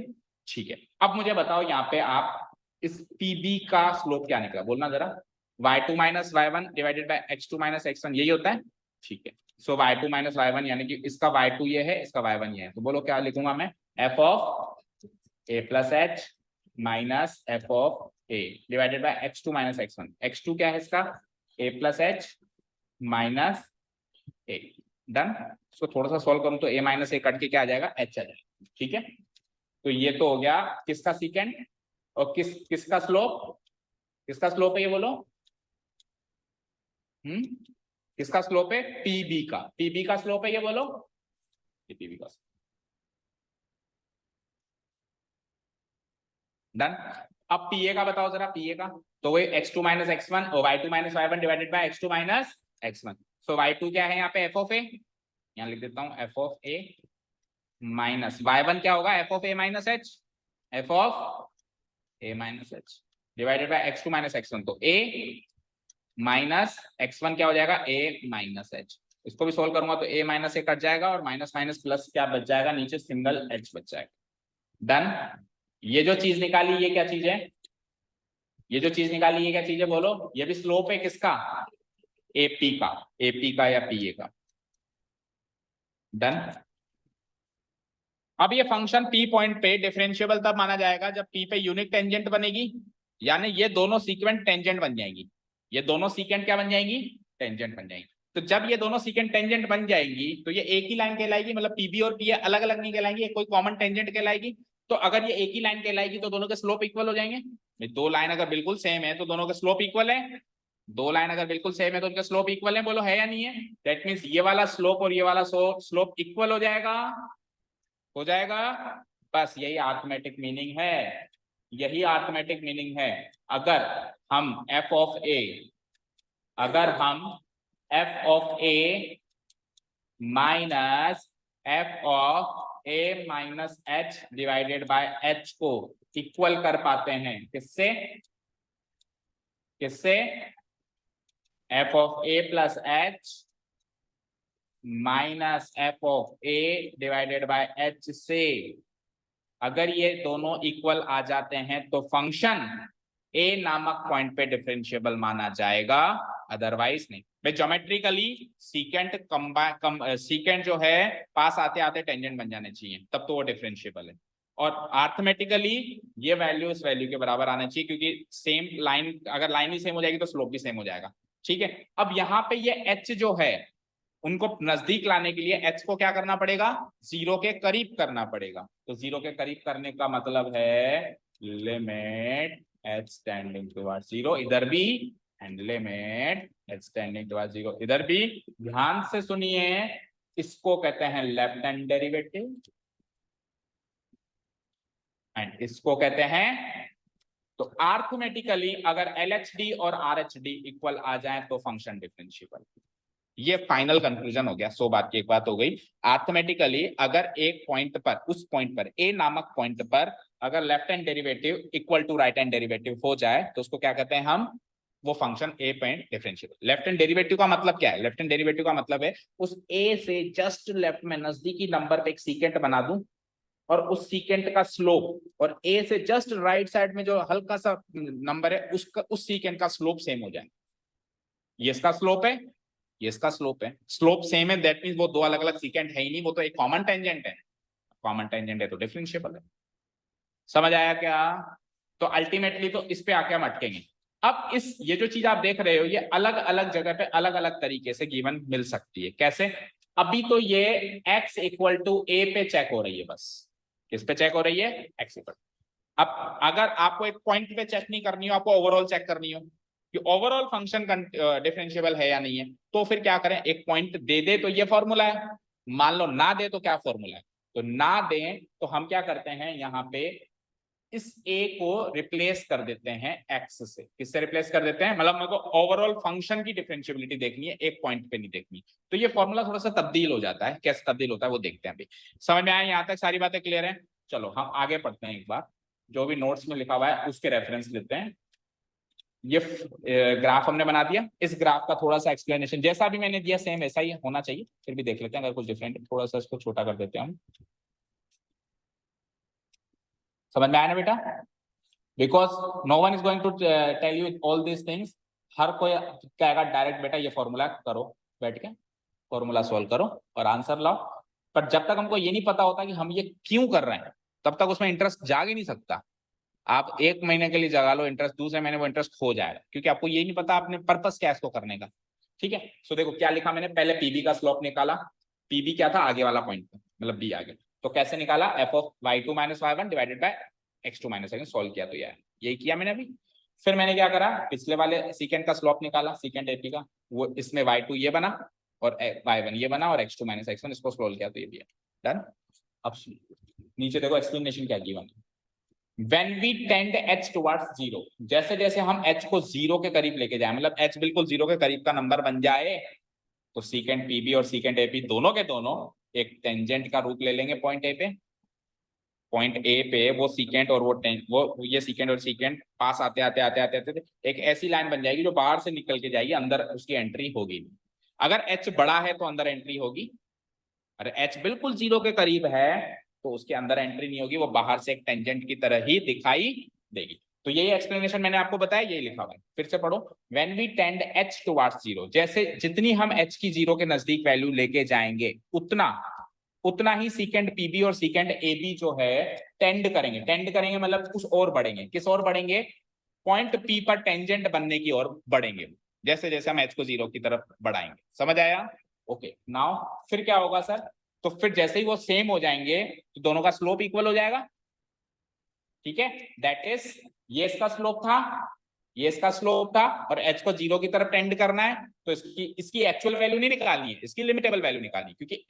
ठीक है, अब मुझे बताओ यहाँ पे आप इस पीबी का स्लोप क्या निकला, बोलना जरा, y2 minus y1 divided by x2 minus x1, यही होता है। ठीक है, सो y2 माइनस y1 यानी कि इसका y2 ये है, इसका y1 ये है, तो बोलो क्या लिखूंगा मैं, f of a plus h minus f of A divided by x2 minus x1। x2 क्या है इसका, a plus H minus A. Done. इसको थोड़ा सा सॉल्व करूं तो a माइनस ए कट के क्या आ जाएगा, h आ जाएगा। ठीक है, तो ये तो हो गया किसका सीकेंट, और किसका स्लोप, किसका स्लोप है ये बोलो, किसका स्लोप है, पीबी का, पीबी का स्लोप है ये बोलो, ये पीबी का। डन। अब पीए का बताओ जरा, पीए का, तो वही x2 माइनस x1 और y2 minus y1 divided by x2 minus x1। So y2 क्या है यहाँ पे, f ऑफ a, यहाँ लिख देता हूँ f of a minus y1 क्या होगा, f of a minus h, f of a minus h divided by x2 minus x1। तो a माइनस x1 क्या हो जाएगा, a माइनस h। इसको भी सोल्व करूंगा तो a माइनस a कट जाएगा और माइनस माइनस प्लस क्या बच जाएगा, नीचे सिंगल h बच जाएगा। डन। ये जो चीज निकाली ये क्या चीज है, ये जो चीज निकाली ये क्या चीज है बोलो, ये भी स्लोप है किसका, एपी का, एपी का या पीए का। डन। अब ये फंक्शन पी पॉइंट पे डिफरेंशिएबल तब माना जाएगा जब पी पे यूनिक टेंजेंट बनेगी, यानी ये दोनों सीक्वेंट टेंजेंट बन जाएंगी, ये दोनों सीकेंट क्या बन जाएंगी, टेंजेंट बन जाएंगी। तो जब ये दोनों सीकेंट टेंजेंट बन जाएंगी तो ये एक ही लाइन कहलाएगी, मतलब पीबी और पीए अलग अलग नहीं कहलाएंगी, कोई कॉमन टेंजेंट कहलाएगी। तो अगर ये एक ही लाइन कहलाएगी तो दोनों के स्लोप इक्वल हो जाएंगे। दो लाइन अगर बिल्कुल सेम है तो दोनों के स्लोप इक्वल है, दो लाइन अगर बिल्कुल सेम है तो उनके स्लोप इक्वल है, बोलो है या नहीं है। दैट मींस ये वाला स्लोप और ये वाला स्लोप इक्वल हो जाएगा, हो जाएगा। बस यही अरिथमेटिक मीनिंग है, यही अरिथमेटिक मीनिंग है। अगर हम f ऑफ a, अगर हम f of a minus f of a minus h divided by h को इक्वल कर पाते हैं, किससे, किससे, f of a plus h minus f of a divided by h से, अगर ये दोनों इक्वल आ जाते हैं तो फंक्शन a नामक पॉइंट पे डिफरेंशिएबल माना जाएगा, अदरवाइज नहीं। भाई ज्योमेट्रिकली सीकेंट सीकेंट जो है पास आते आते टेंजेंट बन जाने चाहिए, तब तो वो डिफरेंशिएबल है। और अरिथमेटिकली ये वैल्यू इस वैल्यू के बराबर आना चाहिए, क्योंकि सेम लाइन, अगर लाइन ही सेम हो जाएगी तो स्लोप भी सेम हो जाएगा। ठीक है, अब यहाँ पे ये h जो है उनको नजदीक लाने के लिए h को क्या करना पड़ेगा, जीरो के करीब करना पड़ेगा। तो जीरो के करीब करने का मतलब है limit h tending towards zero इधर भी, and limit h tending towards zero इधर भी। ध्यान से सुनिए, इसको कहते हैं लेफ्ट हैंड डेरिवेटिव एंड इसको कहते हैं, तो अरिथमेटिकली अगर LHD और RHD इक्वल आ जाए तो फंक्शन डिफरेंशिएबल। ये फाइनल कंक्लूजन हो गया, 100 बात की एक बात हो गई। अरिथमेटिकली अगर एक पॉइंट पर, उस पॉइंट पर ए नामक पॉइंट पर अगर left hand derivative equal to right hand derivative हो जाए तो उसको क्या कहते हैं हम, वो function a point differentiable. Left hand derivative का मतलब क्या है, लेफ्ट हैंड डेरिवेटिव का मतलब है उस ए से जस्ट लेफ्ट में नजदीकी नंबर पे एक सीकेंट बना दूं और उस सीकेंट का स्लोप और ए से जस्ट राइट साइड में जो हल्का सा नंबर है उसका, उस सीकेंट का स्लोप सेम हो जाए। ये इसका स्लोप है, ये इसका स्लोप है, स्लोप सेम है, दैट मींस वो दो अलग अलग सीकेंट है ही नहीं, वो तो एक कॉमन टेंजेंट है, कॉमन टेंजेंट है तो डिफरेंशिएबल है। समझ आया क्या। तो अल्टीमेटली तो इस पे आके हम अटकेंगे। अब इस, ये जो चीज आप देख रहे हो ये अलग अलग जगह पे अलग अलग तरीके से गिवन मिल सकती है। कैसे, अभी तो ये x इक्वल टू a पे चेक हो रही है, बस किस पे चेक हो रही है, x इक्वल। अब अगर आपको एक पॉइंट पे चेक नहीं करनी हो, आपको ओवरऑल चेक करनी हो कि ओवरऑल फंक्शन डिफरेंशिएबल है या नहीं है, तो फिर क्या करें, एक पॉइंट दे दे तो ये फॉर्मूला है, मान लो ना दे तो क्या फॉर्मूला है। तो ना दें तो हम क्या करते हैं, यहाँ पे इस a को रिप्लेस कर देते हैं x से। किससे रिप्लेस कर देते हैं, मतलब मेरे को ओवरऑल फंक्शन की डिफरेंशिएबिलिटी देखनी है, एक पॉइंट पे नहीं देखनी। तो ये फॉर्मूला थोड़ा सा तब्दील हो जाता है, कैसे तब्दील होता है वो देखते हैं अभी। समझ में आया, यहाँ तक सारी बातें क्लियर है। चलो हम आगे पढ़ते हैं, एक बार जो भी नोट्स में लिखा हुआ है उसके रेफरेंस लेते हैं। ये ग्राफ हमने बना दिया, इस ग्राफ का थोड़ा सा एक्सप्लेनेशन जैसा भी मैंने दिया सेम वैसा ही होना चाहिए, फिर भी देख लेते हैं अगर कुछ डिफरेंट, थोड़ा सा इसको छोटा कर देते हैं हम। समझ में आया ना बेटा, because no one is going to tell you all these things. हर कोई कहेगा डायरेक्ट बेटा ये फॉर्मूला करो, बैठ के फॉर्मूला सॉल्व करो और आंसर लाओ, पर जब तक हमको ये नहीं पता होता कि हम ये क्यों कर रहे हैं तब तक उसमें इंटरेस्ट जाग ही नहीं सकता। आप 1 महीने के लिए जगा लो इंटरेस्ट, दूसरे महीने वो इंटरेस्ट खो जाएगा, क्योंकि आपको यही नहीं पता आपने पर्पस क्या है इसको करने का। ठीक है, सो देखो क्या लिखा मैंने, पहले पीबी का स्लोप निकाला, पीबी क्या था, आगे वाला पॉइंट मतलब बी आगे, तो कैसे निकाला, F of y2 minus y1 divided by x2 minus y1, solve किया तो यही किया मैंने अभी। फिर मैंने क्या करा, पिछले वाले सीकेंड का स्लोप निकाला, सीकेंड एपी का, वो इसमें y2 ये बना और y1 ये बना और x2 माइनस x1, इसको सॉल्व किया तो ये भी है डन। अब नीचे देखो एक्सप्लेनेशन क्या given, when we tend h towards 0, जैसे जैसे हम h को 0 के करीब लेके जाए, मतलब h बिल्कुल 0 के करीब का नंबर बन जाए, तो सीकेंट पीबी और सीकेंट एपी दोनों के दोनों एक टेंजेंट का रूप ले लेंगे पॉइंट ए पे। पॉइंट ए पे वो सीकेंट और वो ये सीकेंट और सीकेंट पास आते आते आते आते आते एक ऐसी लाइन बन जाएगी जो बाहर से निकल के जाएगी, अंदर उसकी एंट्री होगी नहीं। अगर h बड़ा है तो अंदर एंट्री होगी, अगर h बिल्कुल 0 के करीब है तो उसके अंदर एंट्री नहीं होगी, वो बाहर से एक टेंजेंट की तरह ही दिखाई देगी। तो यही एक्सप्लेनेशन मैंने आपको बताया, यही लिखा हुआ है, फिर से पढ़ो। When we tend h towards 0, जैसे जितनी हम h की 0 के नजदीक वैल्यू लेके जाएंगे उतना ही सीकेंड पीबी और सीकेंड एबी जो है टेंड करेंगे मतलब कुछ और बढ़ेंगे, किस और बढ़ेंगे, पॉइंट पी पर टेंजेंट बनने की ओर बढ़ेंगे, जैसे जैसे हम h को 0 की तरफ बढ़ाएंगे। समझ आया? ओके नाउ फिर क्या होगा सर, तो फिर जैसे ही वो सेम हो जाएंगे तो दोनों का स्लोप इक्वल हो जाएगा। ठीक है, दैट इज ये इसका स्लोप था, ये इसका स्लोप था, और h को 0 की तरफ टेंड करना है, तो इसकी एक्चुअल वैल्यू नहीं निकालनी है, इसकी लिमिटेबल वैल्यू निकालनी, क्योंकि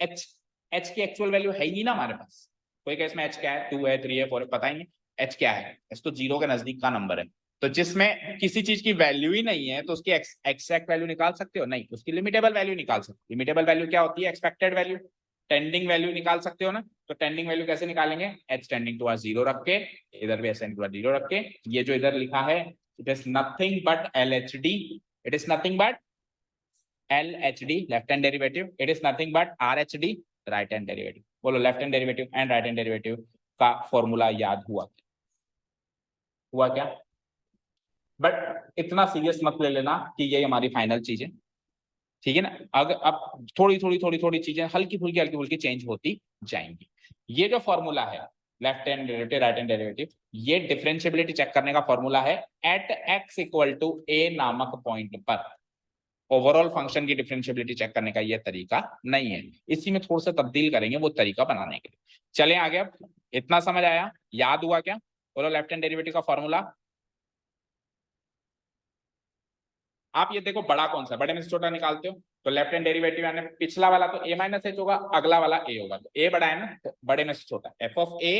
h की एक्चुअल वैल्यू है ही नहीं ना हमारे पास। कोई केस में h क्या है, 2 है 3 है 4 है, पता ही नहीं h क्या है, h तो 0 के नजदीक का नंबर है। तो जिसमें किसी चीज की वैल्यू ही नहीं है तो उसकी एक्सैक्ट वैल्यू निकाल सकते हो नहीं, उसकी लिमिटेबल वैल्यू निकाल सकते हो। लिमिटेबल वैल्यू क्या होती है, एक्सपेक्टेड वैल्यू। टेंडिंग वैल्यू निकाल सकते हो ना, तो टेंडिंग वैल्यू कैसे निकालेंगे, h टेंडिंग टुवर्ड्स 0 रख के, इधर भी h टेंडिंग टुवर्ड्स 0 रख के, ये जो इधर लिखा है it is nothing but LHD, it is nothing but LHD left hand derivative, it is nothing but RHD right hand derivative. बोलो left hand derivative and right hand derivative का formula याद हुआ क्या? बट इतना सीरियस मत ले लेना कि ये हमारी फाइनल चीज है, ठीक है ना। अगर अब थोड़ी चीजें हल्की फुल्की चेंज होती जाएंगी। ये जो फॉर्मूला है left hand derivative right hand derivative, ये डिफरेंशिएबिलिटी चेक करने का फॉर्मूला है at x equal to a नामक पॉइंट पर। ओवरऑल फंक्शन की डिफरेंशिएबिलिटी चेक करने का ये तरीका नहीं है, इसी में थोड़ा सा तब्दील करेंगे वो तरीका बनाने के लिए। चले आगे, अब इतना समझ आया, याद हुआ क्या? बोलो लेफ्ट हैंड डेरिवेटिव का फॉर्मूला। आप ये देखो बड़ा कौन सा, बड़े में से छोटा निकालते हो, तो लेफ्ट हैंड डेरिवेटिव यानी पिछला वाला तो a माइनस एच होगा, अगला वाला a होगा, तो a बड़ा है ना, तो बड़े में से छोटा F of a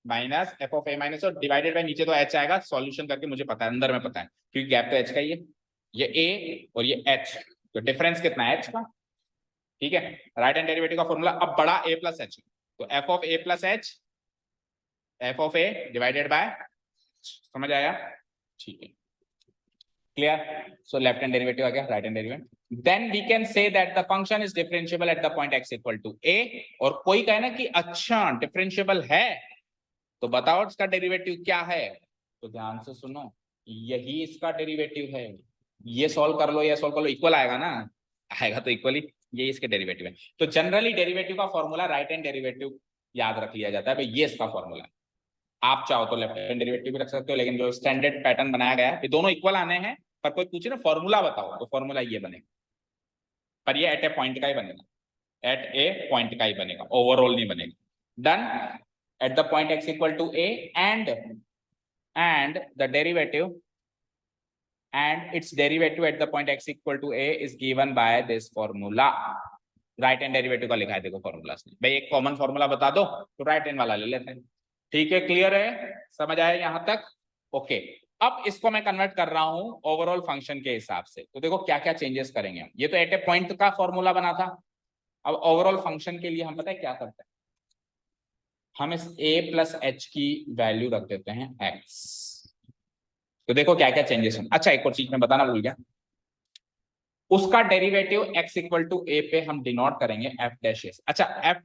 minus F of a minus और डिवाइडेड बाय नीचे तो h आएगा, सॉल्यूशन करके मुझे पता है अंदर में पता है क्योंकि गैप तो h का ही है, ये a और ये h, तो डिफरेंस कितना है h का। ठीक है, राइट हैंड डेरिवेटिव का फॉर्मूला अब बड़ा a प्लस h, तो F of a plus h F of a divided by, समझ आया? ठीक है, clear? So left hand derivative आ गया, right hand derivative. Then we can say that the function is differentiable at the point x equal to a. और कोई कहे ना कि अच्छा डिफरेंशिएबल है, तो बताओ इसका डेरिवेटिव क्या है, तो ध्यान से सुनो, यही इसका डेरिवेटिव है, ये सॉल्व कर लो या सॉल्व कर लो, इक्वल आएगा ना, आएगा तो इक्वली, ये इसके डेरिवेटिव है। तो जनरली डेरिवेटिव का फॉर्मूला राइट हैंड डेरिवेटिव याद रख लिया जाता है, भाई ये इसका फॉर्मूला है। आप चाहो तो लेफ्ट हैंड डेरिवेटिव भी रख सकते हो, लेकिन जो स्टैंडर्ड पैटर्न बनाया गया है ये दोनों इक्वल आने हैं, पर कोई पूछे ना फॉर्मूला बताओ तो फॉर्मूला ये बनेगा, पर ये एट ए पॉइंट का ही बनेगा, एट ए पॉइंट का ही बनेगा, ओवरऑल नहीं बनेगा। Done, at the point x equal to a and the derivative and its derivative at the point x equal to a is given by this formula। Right hand derivative का लिखा है देखो formula, भाई एक common formula बता दो तो right hand वाला ले लेते हैं। ठीक है, क्लियर है, समझ आया यहां तक? ओके, अब इसको मैं कन्वर्ट कर रहा हूं ओवरऑल फंक्शन के हिसाब से, तो देखो क्या क्या चेंजेस करेंगे हम। ये तो एट ए पॉइंट का फॉर्मूला बना था, अब ओवरऑल फंक्शन के लिए हम पता है क्या करते हैं, हम इस a प्लस एच की वैल्यू रख देते हैं x। तो देखो क्या क्या चेंजेस हैं। अच्छा एक और चीज मैं बताना भूल गया, उसका derivative x equal to a पे हम डिनोट करेंगे f डैश s। अच्छा, f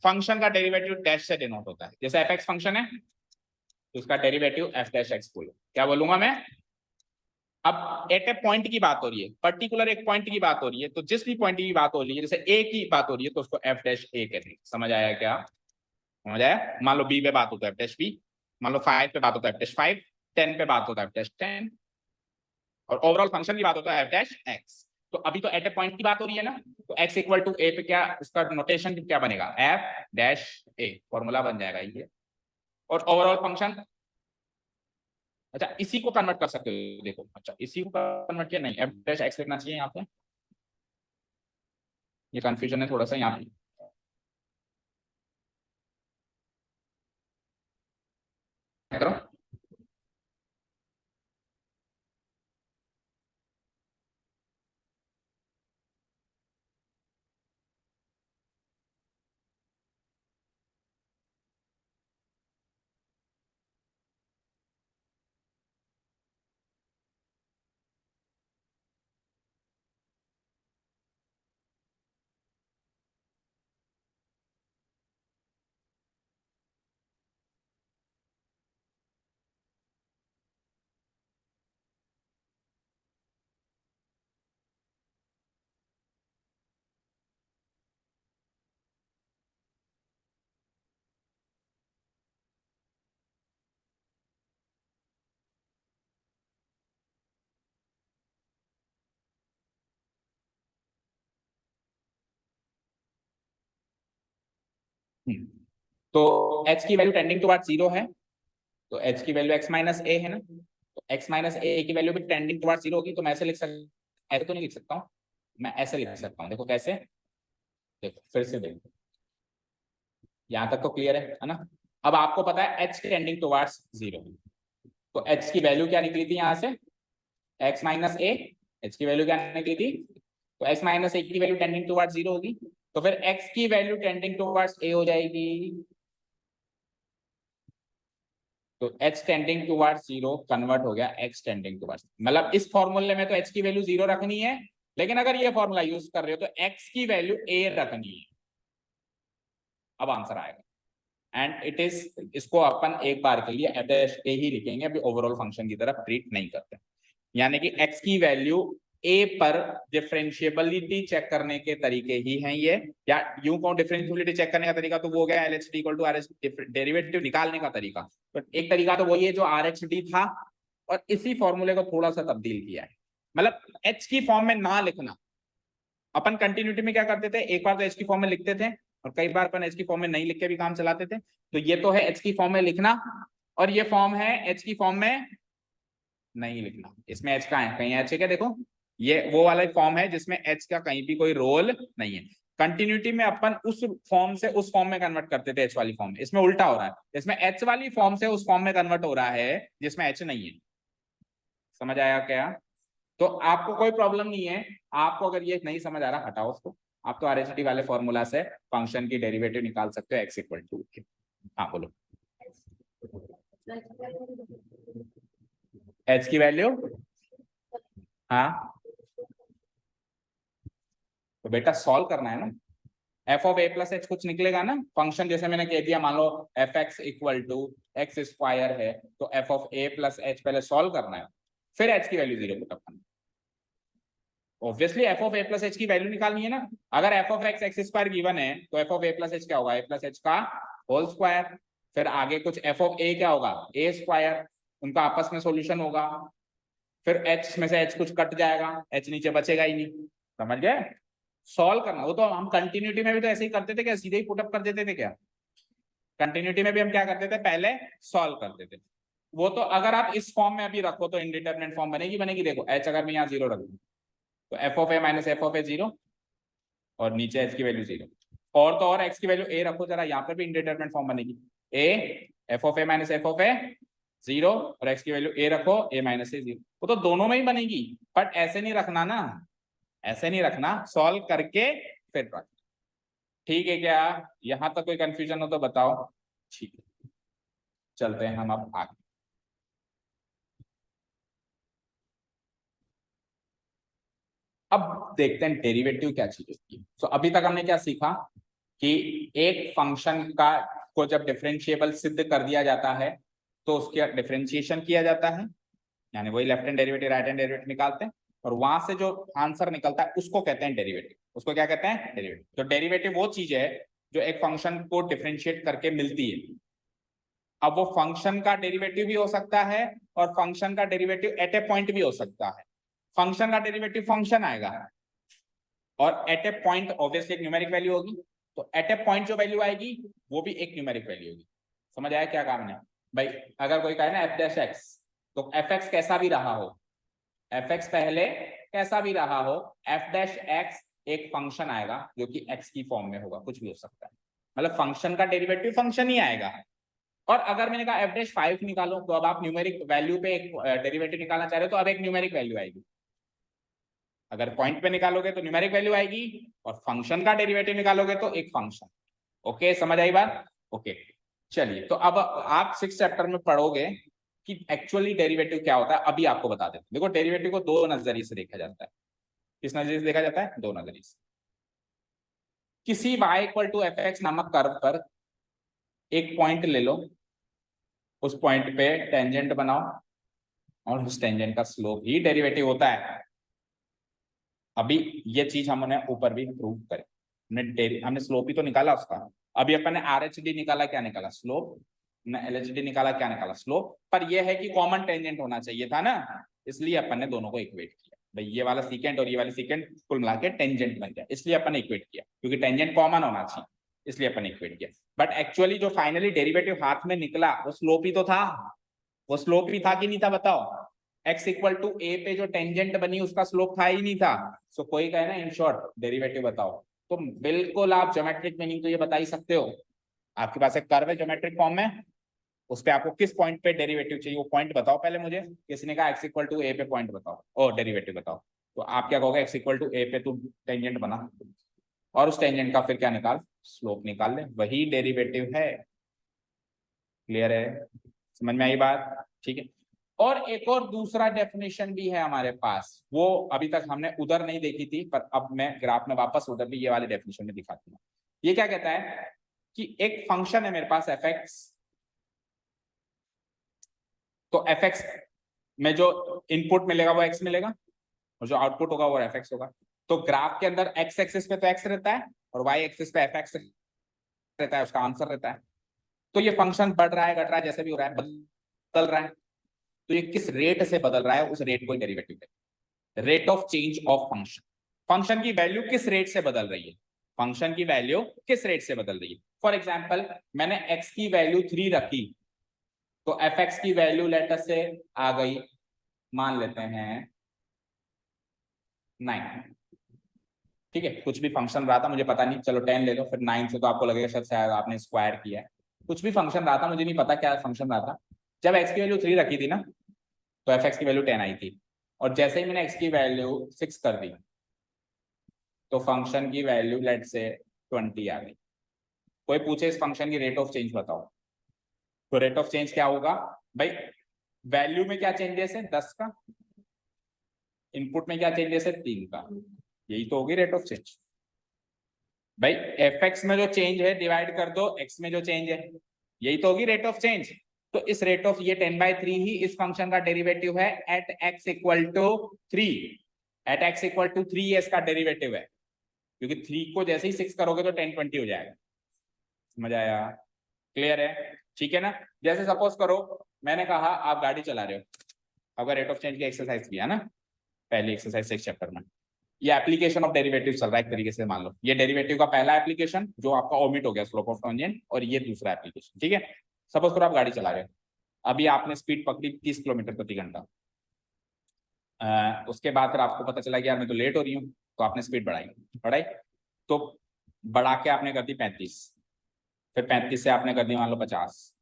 फंक्शन का डेरिवेटिव डैश से डिनोट होता है, जैसे fx फंक्शन है तो उसका डेरिवेटिव f डैश x बोलो, क्या बोलूंगा मैं? अब एट ए पॉइंट की बात हो रही है, पर्टिकुलर एक पॉइंट की बात हो रही है, तो जिस भी पॉइंट की बात हो रही है, जैसे ए की बात हो रही है तो उसको f डैश a कहते हैं। समझ आया क्या? समझ आया? मान लो बी पे बात हो तो f डैश b, मान लो 5 पे बात होता है f dash 5, 10 पे बात होता है f dash 10, और ओवरऑल फंक्शन की बात होता है f dash x। तो अभी तो एट ए पॉइंट की बात हो रही है ना, तो x इक्वल टू a पे क्या उसका नोटेशन क्या बनेगा, f dash a, फॉर्मूला बन जाएगा ये। और ओवरऑल फंक्शन, अच्छा इसी को कन्वर्ट कर सकते हो, देखो अच्छा इसी को कन्वर्ट किया नहीं, f dash x लिखना चाहिए यहाँ पे, ये कंफ्यूजन है थोड़ा सा यहाँ पे। करो तो h की वैल्यू टेंडिंग टुवर्ड्स 0 है, तो h की वैल्यू x माइनस a है ना, तो x माइनस a की वैल्यू भी टेंडिंग टुवर्ड्स 0 होगी, तो मैं ऐसे लिख सकता, ऐसे तो नहीं लिख सकता हूँ, मैं ऐसे लिख सकता हूँ, देखो कैसे, देखो फिर से देखो, यहाँ तक तो क्लियर है ना। अब आपको पता है h टेंडिंग टुवर्ड्स 0, तो h की वैल्यू क्या निकली थी यहाँ से, x माइनस a, h की वैल्यू क्या निकली थी, तो x माइनस a की वैल्यू टेंडिंग टुवर्ड्स 0 होगी, तो फिर x की वैल्यू टेंडिंग टुवर्ड्स a हो जाएगी, तो h टेंडिंग टुवर्ड्स 0 कन्वर्ट हो गया x टेंडिंग टुवर्ड्स, मतलब इस फॉर्मूले में तो h की वैल्यू 0 रखनी है, लेकिन अगर ये फॉर्मूला यूज कर रहे हो तो x की वैल्यू a रखनी है, अब आंसर आएगा। एंड इट इज, इसको अपन एक बार के लिए एफ ए ही लिखेंगे, अभी ओवरऑल फंक्शन की तरफ ट्रीट नहीं करते, यानी कि x की वैल्यू a पर डिफरेंशिएबिलिटी चेक करने के तरीके ही हैं ये, या यूं कहूं डिफरेंशिएबिलिटी चेक करने का तरीका तो वो हो गया LHD equal to RH, derivative निकालने का तरीका, तो एक तरीका तो वही है जो RHD था, और इसी फॉर्मूले को थोड़ा सा तब्दील किया है, मतलब h की फॉर्म में ना लिखना, अपन कंटिन्यूटी में क्या करते थे, एक बार तो h की फॉर्म में लिखते थे और कई बार अपन h की फॉर्म में नहीं लिख के भी काम चलाते थे, तो ये तो है h की फॉर्म में लिखना, और ये फॉर्म है h की फॉर्म में नहीं लिखना, इसमें h का है, कहीं h है क्या, देखो ये वो वाला फॉर्म है जिसमें h का कहीं भी कोई रोल नहीं है। कंटिन्यूटी में अपन उस फॉर्म से उस फॉर्म में कन्वर्ट करते थे h वाली फॉर्म में, इसमें उल्टा हो रहा है, इसमें h वाली फॉर्म से उस फॉर्म में कन्वर्ट हो रहा है जिसमें h नहीं है, समझ आया क्या। तो आपको कोई प्रॉब्लम नहीं है, आपको अगर ये नहीं समझ आ रहा हटाओ उसको, आप तो RHD वाले फॉर्मूला से फंक्शन की डेरिवेटिव निकाल सकते हो x इक्वल टू, हाँ बोलो, h की वैल्यू, हाँ तो बेटा सॉल्व करना है ना, F of A plus H कुछ निकलेगा ना, फंक्शन जैसे मैंने कह दिया, मान लो F x equal to x square है, तो F of A plus H पहले सॉल्व करना है, फिर एच की वैल्यू 0 पुट अप करना, obviously F of A plus H की वैल्यू निकालनी है ना, अगर F of X X square given है तो F of A plus H क्या होगा, ए प्लस एच का होल स्क्वायर, फिर आगे कुछ एफ ऑफ ए क्या होगा, ए स्क्वायर, उनका आपस में सॉल्यूशन होगा, फिर एच में से एच कुछ कट जाएगा, एच नीचे बचेगा ही नहीं, समझ गए, सॉल्व करना, वो तो हम कंटिन्यूटी में भी तो ऐसे ही करते थे क्या, सीधे ही पुटअप कर देते थे क्या, कंटिन्यूटी में भी हम क्या करते थे, पहले सॉल्व करते थे, वो तो अगर आप इस फॉर्म में अभी रखो तो इंडिटरमिनेट फॉर्म बनेगी बनेगी, देखो एच अगर मैं यहाँ 0 रख दूं तो F of A minus F of A 0, और नीचे एच की वैल्यू 0, और तो और एक्स की वैल्यू ए रखो जरा, यहाँ पर भी इंडिटरमिनेट फॉर्म बनेगी, A F of A minus F of A 0, और एक्स की वैल्यू ए रखो ए माइनस ए 0, वो तो दोनों में ही बनेगी, बट ऐसे नहीं रखना ना, ऐसे नहीं रखना, सॉल्व करके फिर रख, ठीक है क्या, यहां तक कोई कंफ्यूजन हो तो बताओ, ठीक है चलते हैं हम अब आगे। अब देखते हैं डेरिवेटिव क्या चीज होती है, तो अभी तक हमने क्या सीखा कि एक फंक्शन का को जब डिफरेंशिएबल सिद्ध कर दिया जाता है तो उसका डिफरेंशिएशन किया जाता है, यानी वही left hand derivative right hand derivative निकालते हैं, और वहां से जो आंसर निकलता है उसको कहते हैं डेरिवेटिव, उसको क्या कहते हैं, डेरिवेटिव। तो डेरिवेटिव वो चीज है जो एक फंक्शन को डिफरेंशिएट करके मिलती है, अब वो फंक्शन का डेरिवेटिव भी हो सकता है और फंक्शन का डेरिवेटिव एट ए पॉइंट भी हो सकता है। फंक्शन का डेरिवेटिव फंक्शन आएगा और एट ए पॉइंट ऑब्वियसली एक न्यूमेरिक वैल्यू होगी, तो एट ए पॉइंट जो वैल्यू आएगी वो भी एक न्यूमेरिक वैल्यू होगी। समझ आया क्या काम है भाई? अगर कोई कहे ना एफ डैश एक्स, तो एफ एक्स कैसा भी रहा हो, एफ एक्स पहले कैसा भी रहा हो, एफ डैश एक्स एक फंक्शन आएगा जो कि एक्स की फॉर्म में होगा, कुछ भी हो सकता है, मतलब फंक्शन का डेरिवेटिव फंक्शन ही आएगा। और अगर मैंने कहा एफ डैश 5 निकालो, तो अब आप न्यूमेरिक वैल्यू पे एक डेरिवेटिव निकालना चाह रहे हो, तो अब एक न्यूमेरिक वैल्यू आएगी। अगर पॉइंट पे निकालोगे तो न्यूमेरिक वैल्यू आएगी, और फंक्शन का डेरिवेटिव निकालोगे तो एक फंक्शन। ओके, समझ आई बात? ओके, चलिए, तो अब आप 6th चैप्टर में पढ़ोगे कि एक्चुअली डेरिवेटिव क्या होता है। अभी आपको बता देते हैं। देखो, डेरिवेटिव को दो नजरिए से देखा जाता है। किस नजरिए से देखा जाता है? दो नजरिए से। किसी y equal to f x नामक कर्व पर एक पॉइंट ले लो, उस पॉइंट पे टेंजेंट बनाओ, और उस टेंजेंट का स्लोप ही डेरिवेटिव होता है। अभी ये चीज हमने ऊपर भी प्रूव करी, हमने स्लोप ही तो निकाला उसका। अभी अपन ने RHD निकाला, क्या निकाला? स्लोप। LHD निकाला, क्या निकाला? स्लोप। पर यह है कि कॉमन टेंजेंट होना चाहिए था ना, इसलिए अपन ने दोनों को इक्वेट किया। भाई ये वाला सीकेंट और ये वाली सीकेंट कुल मिला के टेंजेंट बन गया, इसलिए अपन ने इक्वेट किया, क्योंकि टेंजेंट कॉमन होना चाहिए, इसलिए अपन ने इक्वेट किया। बट एक्चुअली जो फाइनली डेरिवेटिव हाथ में निकला वो स्लोप ही तो था। वो स्लोप ही था कि नहीं था? बताओ। x इक्वल टू ए पे जो टेंजेंट बनी उसका स्लोप था ही नहीं था। सो कोई कहे ना इन शॉर्ट डेरिवेटिव बताओ, तो बिल्कुल आप ज्योमेट्रिक मीनिंग तो ये बता ही सकते हो। आपके पास एक कर्व है ज्योमेट्रिक फॉर्म में, उस पे आपको किस पॉइंट पे डेरिवेटिव चाहिए वो पॉइंट बताओ पहले मुझे। किसी ने कहा x इक्वल टू ए पे पॉइंट बताओ और डेरिवेटिव बताओ, तो आप क्या कहोगे? x इक्वल टू ए पे तू टेंजेंट बना, और उस टेंजेंट का फिर क्या निकाल? स्लोप निकाल ले, वही डेरिवेटिव है। क्लियर है? समझ में आई बात? ठीक है। और एक और दूसरा डेफिनेशन भी है हमारे पास, वो अभी तक हमने उधर नहीं देखी थी, पर अब मैं ग्राफ में वापस उधर भी ये वाले डेफिनेशन में दिखाती हूँ। ये क्या कहता है कि एक फंक्शन है मेरे पास एफ एक्स, तो एफ एक्स में जो इनपुट मिलेगा वो एक्स मिलेगा, और जो आउटपुट होगा वो एफ एक्स होगा। तो ग्राफ के अंदर एक्स एक्सिस पे तो एक्स रहता है, और वाई एक्सिस पे एफ एक्स रहता है, उसका आंसर रहता है। तो ये फंक्शन बढ़ रहा है, घट रहा है, जैसे भी हो रहा है, बदल रहा है, तो ये किस रेट से बदल रहा है, उस रेट को डेरिवेटिव है। Rate of change of function, function की वैल्यू किस रेट से बदल रही है, फंक्शन की वैल्यू किस रेट से बदल रही है। फॉर एग्जाम्पल, मैंने x की वैल्यू 3 रखी, तो एफ एक्स की वैल्यू लेटर से आ गई, मान लेते हैं 9। ठीक है, कुछ भी फंक्शन रहा था, मुझे पता नहीं, चलो 10 ले लो, फिर 9 से तो आपको लगेगा शायद आपने स्क्वायर किया है। कुछ भी फंक्शन रहा था, मुझे नहीं पता क्या फंक्शन रहा था। जब x की वैल्यू 3 रखी थी ना, तो एफ एक्स की वैल्यू 10 आई थी, और जैसे ही मैंने x की वैल्यू 6 कर दी, तो फंक्शन की वैल्यू लेट से 20 आ गई। कोई पूछे इस फंक्शन की रेट ऑफ चेंज बताओ, तो रेट ऑफ चेंज क्या होगा भाई? वैल्यू में क्या चेंजेस है? 10 का। इनपुट में क्या चेंजेस है? 3 का। यही तो होगी रेट ऑफ चेंज भाई। एफ एक्स में जो चेंज है डिवाइड कर दो एक्स में जो चेंज है, यही तो होगी रेट ऑफ चेंज। तो इस रेट ऑफ, ये 10/3 ही इस फंक्शन का डेरिवेटिव है at x equal to 3। At x equal to 3 ये इसका डेरिवेटिव है, क्योंकि 3 को जैसे ही 6 करोगे तो 10/20 हो जाएगा। समझ आया? क्लियर है? ठीक है ना। जैसे सपोज करो मैंने कहा आप गाड़ी चला रहे हो, अगर रेट ऑफ चेंज की एक्सरसाइज किया ना, पहली एक्सरसाइज 6 चैप्टर में, ये एप्लीकेशन ऑफ डेरिवेटिव चल रहा है एक तरीके से। मान लो ये डेरिवेटिव का पहला एप्लीकेशन जो आपका ओमिट हो गया, स्लोप ऑफ टेंजेंट, और ये दूसरा एप्लीकेशन। ठीक है, सपोज करो आप गाड़ी चला रहे हो, अभी आपने स्पीड पकड़ी 30 किलोमीटर प्रति घंटा। उसके बाद फिर आपको पता चला कि यार मैं तो लेट हो रही हूँ, तो आपने स्पीड बढ़ाई, तो बढ़ा के आपने कर दी 35, फिर 35 से आपने कर दी मान लो 50।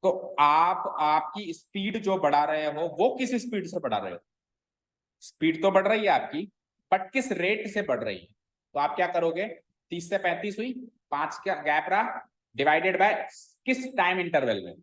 तो आप आपकी स्पीड जो बढ़ा रहे हो वो किस स्पीड से बढ़ा रहे हो? स्पीड तो बढ़ रही है आपकी, बट किस रेट से बढ़ रही है? तो आप क्या करोगे? 30 से 35 हुई, 5 का गैप रहा, डिवाइडेड बाय किस टाइम इंटरवल में?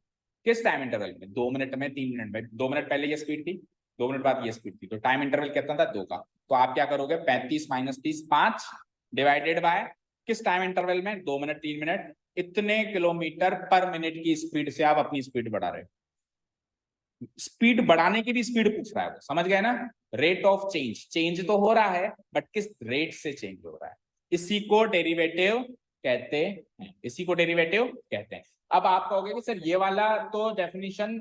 किस टाइम इंटरवल में? 2 मिनट में, 3 मिनट में। 2 मिनट पहले ये स्पीड थी, 2 मिनट बाद ये स्पीड थी, तो टाइम इंटरवल कितना था? 2 का। तो आप क्या करोगे? 35 माइनस 30 5 डिवाइडेड बाय किस टाइम इंटरवल में? 2 मिनट 3 मिनट। इतने किलोमीटर पर मिनट की स्पीड से आप अपनी स्पीड बढ़ा रहे हो। स्पीड बढ़ाने की भी स्पीड पूछ रहा है वो, समझ गए ना? रेट ऑफ चेंज, चेंज तो हो रहा है बट किस रेट से चेंज हो रहा है, इसी को डेरिवेटिव कहते हैं, इसी को डेरिवेटिव कहते हैं। अब आप कहोगे कि सर ये वाला तो डेफिनेशन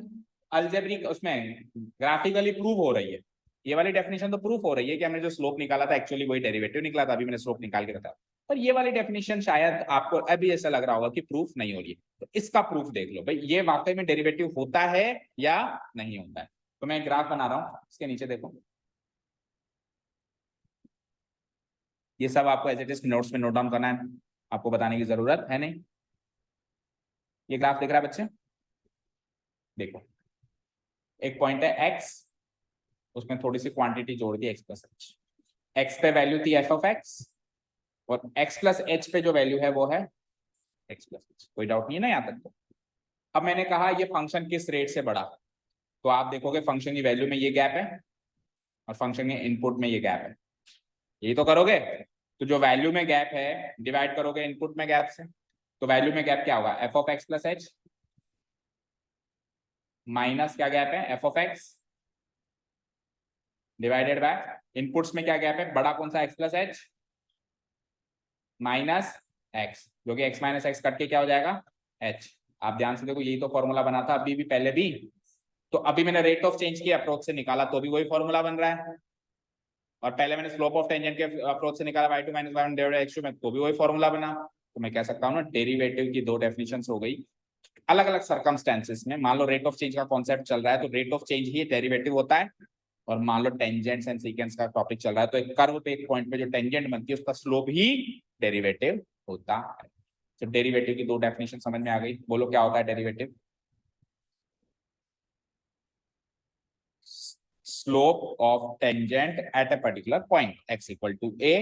अलजेब्रिक उसमें ग्राफिकली प्रूव हो रही है, ये वाली डेफिनेशन तो प्रूफ हो रही है कि हमने जो स्लोप निकाला था एक्चुअली वही डेरिवेटिव निकला था, अभी मैंने स्लोप निकाल के बताया, पर ये वाली डेफिनेशन शायद आपको अभी ऐसा लग रहा होगा कि प्रूफ नहीं हो रही है, तो इसका प्रूफ देख लो भाई, ये वाकई में डेरिवेटिव होता है या नहीं होता है। तो मैं ग्राफ बना रहा हूं, इसके नीचे देखो, ये सब आपको एज इट इज नोट्स में नोट डाउन करना है, आपको बताने की जरूरत है नहीं। ये ग्राफ दिख रहा है बच्चे, देखो एक पॉइंट है x, उसमें थोड़ी सी क्वांटिटी जोड़ दी x प्लस एच, x पे वैल्यू थी f ऑफ x और x प्लस एच पे जो वैल्यू है वो है x प्लस एच, कोई डाउट नहीं है ना यहाँ तक। तो अब मैंने कहा ये फंक्शन किस रेट से बढ़ा, तो आप देखोगे फंक्शन की वैल्यू में ये गैप है और फंक्शन के इनपुट में ये गैप है, यही तो करोगे। तो जो वैल्यू में गैप है डिवाइड करोगे इनपुट में गैप से, तो वैल्यू में गैप क्या होगा, f of x plus H minus क्या गैप है f of x divided by inputs में क्या गैप है, बड़ा कौन सा x plus H minus x, जो कि x माइनस एक्स कट के क्या हो जाएगा h। आप ध्यान से देखो यही तो फॉर्मूला बना था अभी भी पहले भी, तो अभी मैंने रेट ऑफ चेंज की अप्रोच से निकाला तो भी वही फॉर्मूला बन रहा है, और पहले मैंने स्लोप ऑफ टेंजेंट के अप्रोच से निकाला y2 minus y1 divided x2 में, तो भी वही फॉर्मूला बना। तो मैं कह सकता हूँ ना डेरिवेटिव की दो डेफिनेशंस हो गई अलग अलग सर्कमस्टेंसेस में। मान लो रेट ऑफ चेंज का कॉन्सेप्ट चल रहा है तो rate of change he derivative होता है, और मान लो टेंजेंट्स एंड सीकेंस का टॉपिक चल रहा है तो एक कर्व पे एक पॉइंट पे जो टेंजेंट बनती है उसका स्लोप ही डेरिवेटिव होता है। तो डेरिवेटिव की दो डेफिनेशन समझ में आ गई, बोलो क्या होता है derivative, slope of tangent at a particular point x equal to a,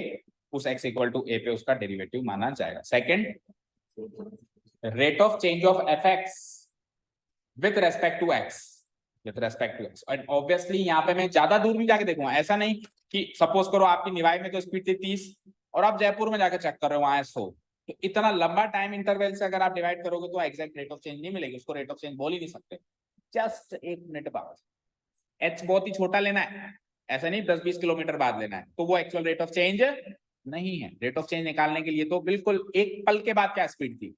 उस x इक्वल टू a पे उसका डेरिवेटिव माना जाएगा। Second, rate of change of fx with respect to x, with respect to x, and obviously यहाँ पे मैं ज्यादा दूर नहीं जाके देखूंगा, ऐसा नहीं कि सपोज करो आपकी निवाई में तो स्पीड थी 30 और आप जयपुर में जाके चेक कर रहे हो वहां है 100, तो इतना लंबा टाइम इंटरवल से अगर आप डिवाइड करोगे तो एग्जैक्ट रेट ऑफ चेंज नहीं मिलेगी, उसको रेट ऑफ चेंज बोल ही नहीं सकते। जस्ट एक मिनट बाद h बहुत ही छोटा लेना है, ऐसा नहीं 10-20 किलोमीटर बाद लेना है, तो वो एक्चुअल रेट ऑफ चेंज नहीं है। रेट ऑफ चेंज निकालने के लिए तो बिल्कुल एक पल के बाद क्या स्पीड थी,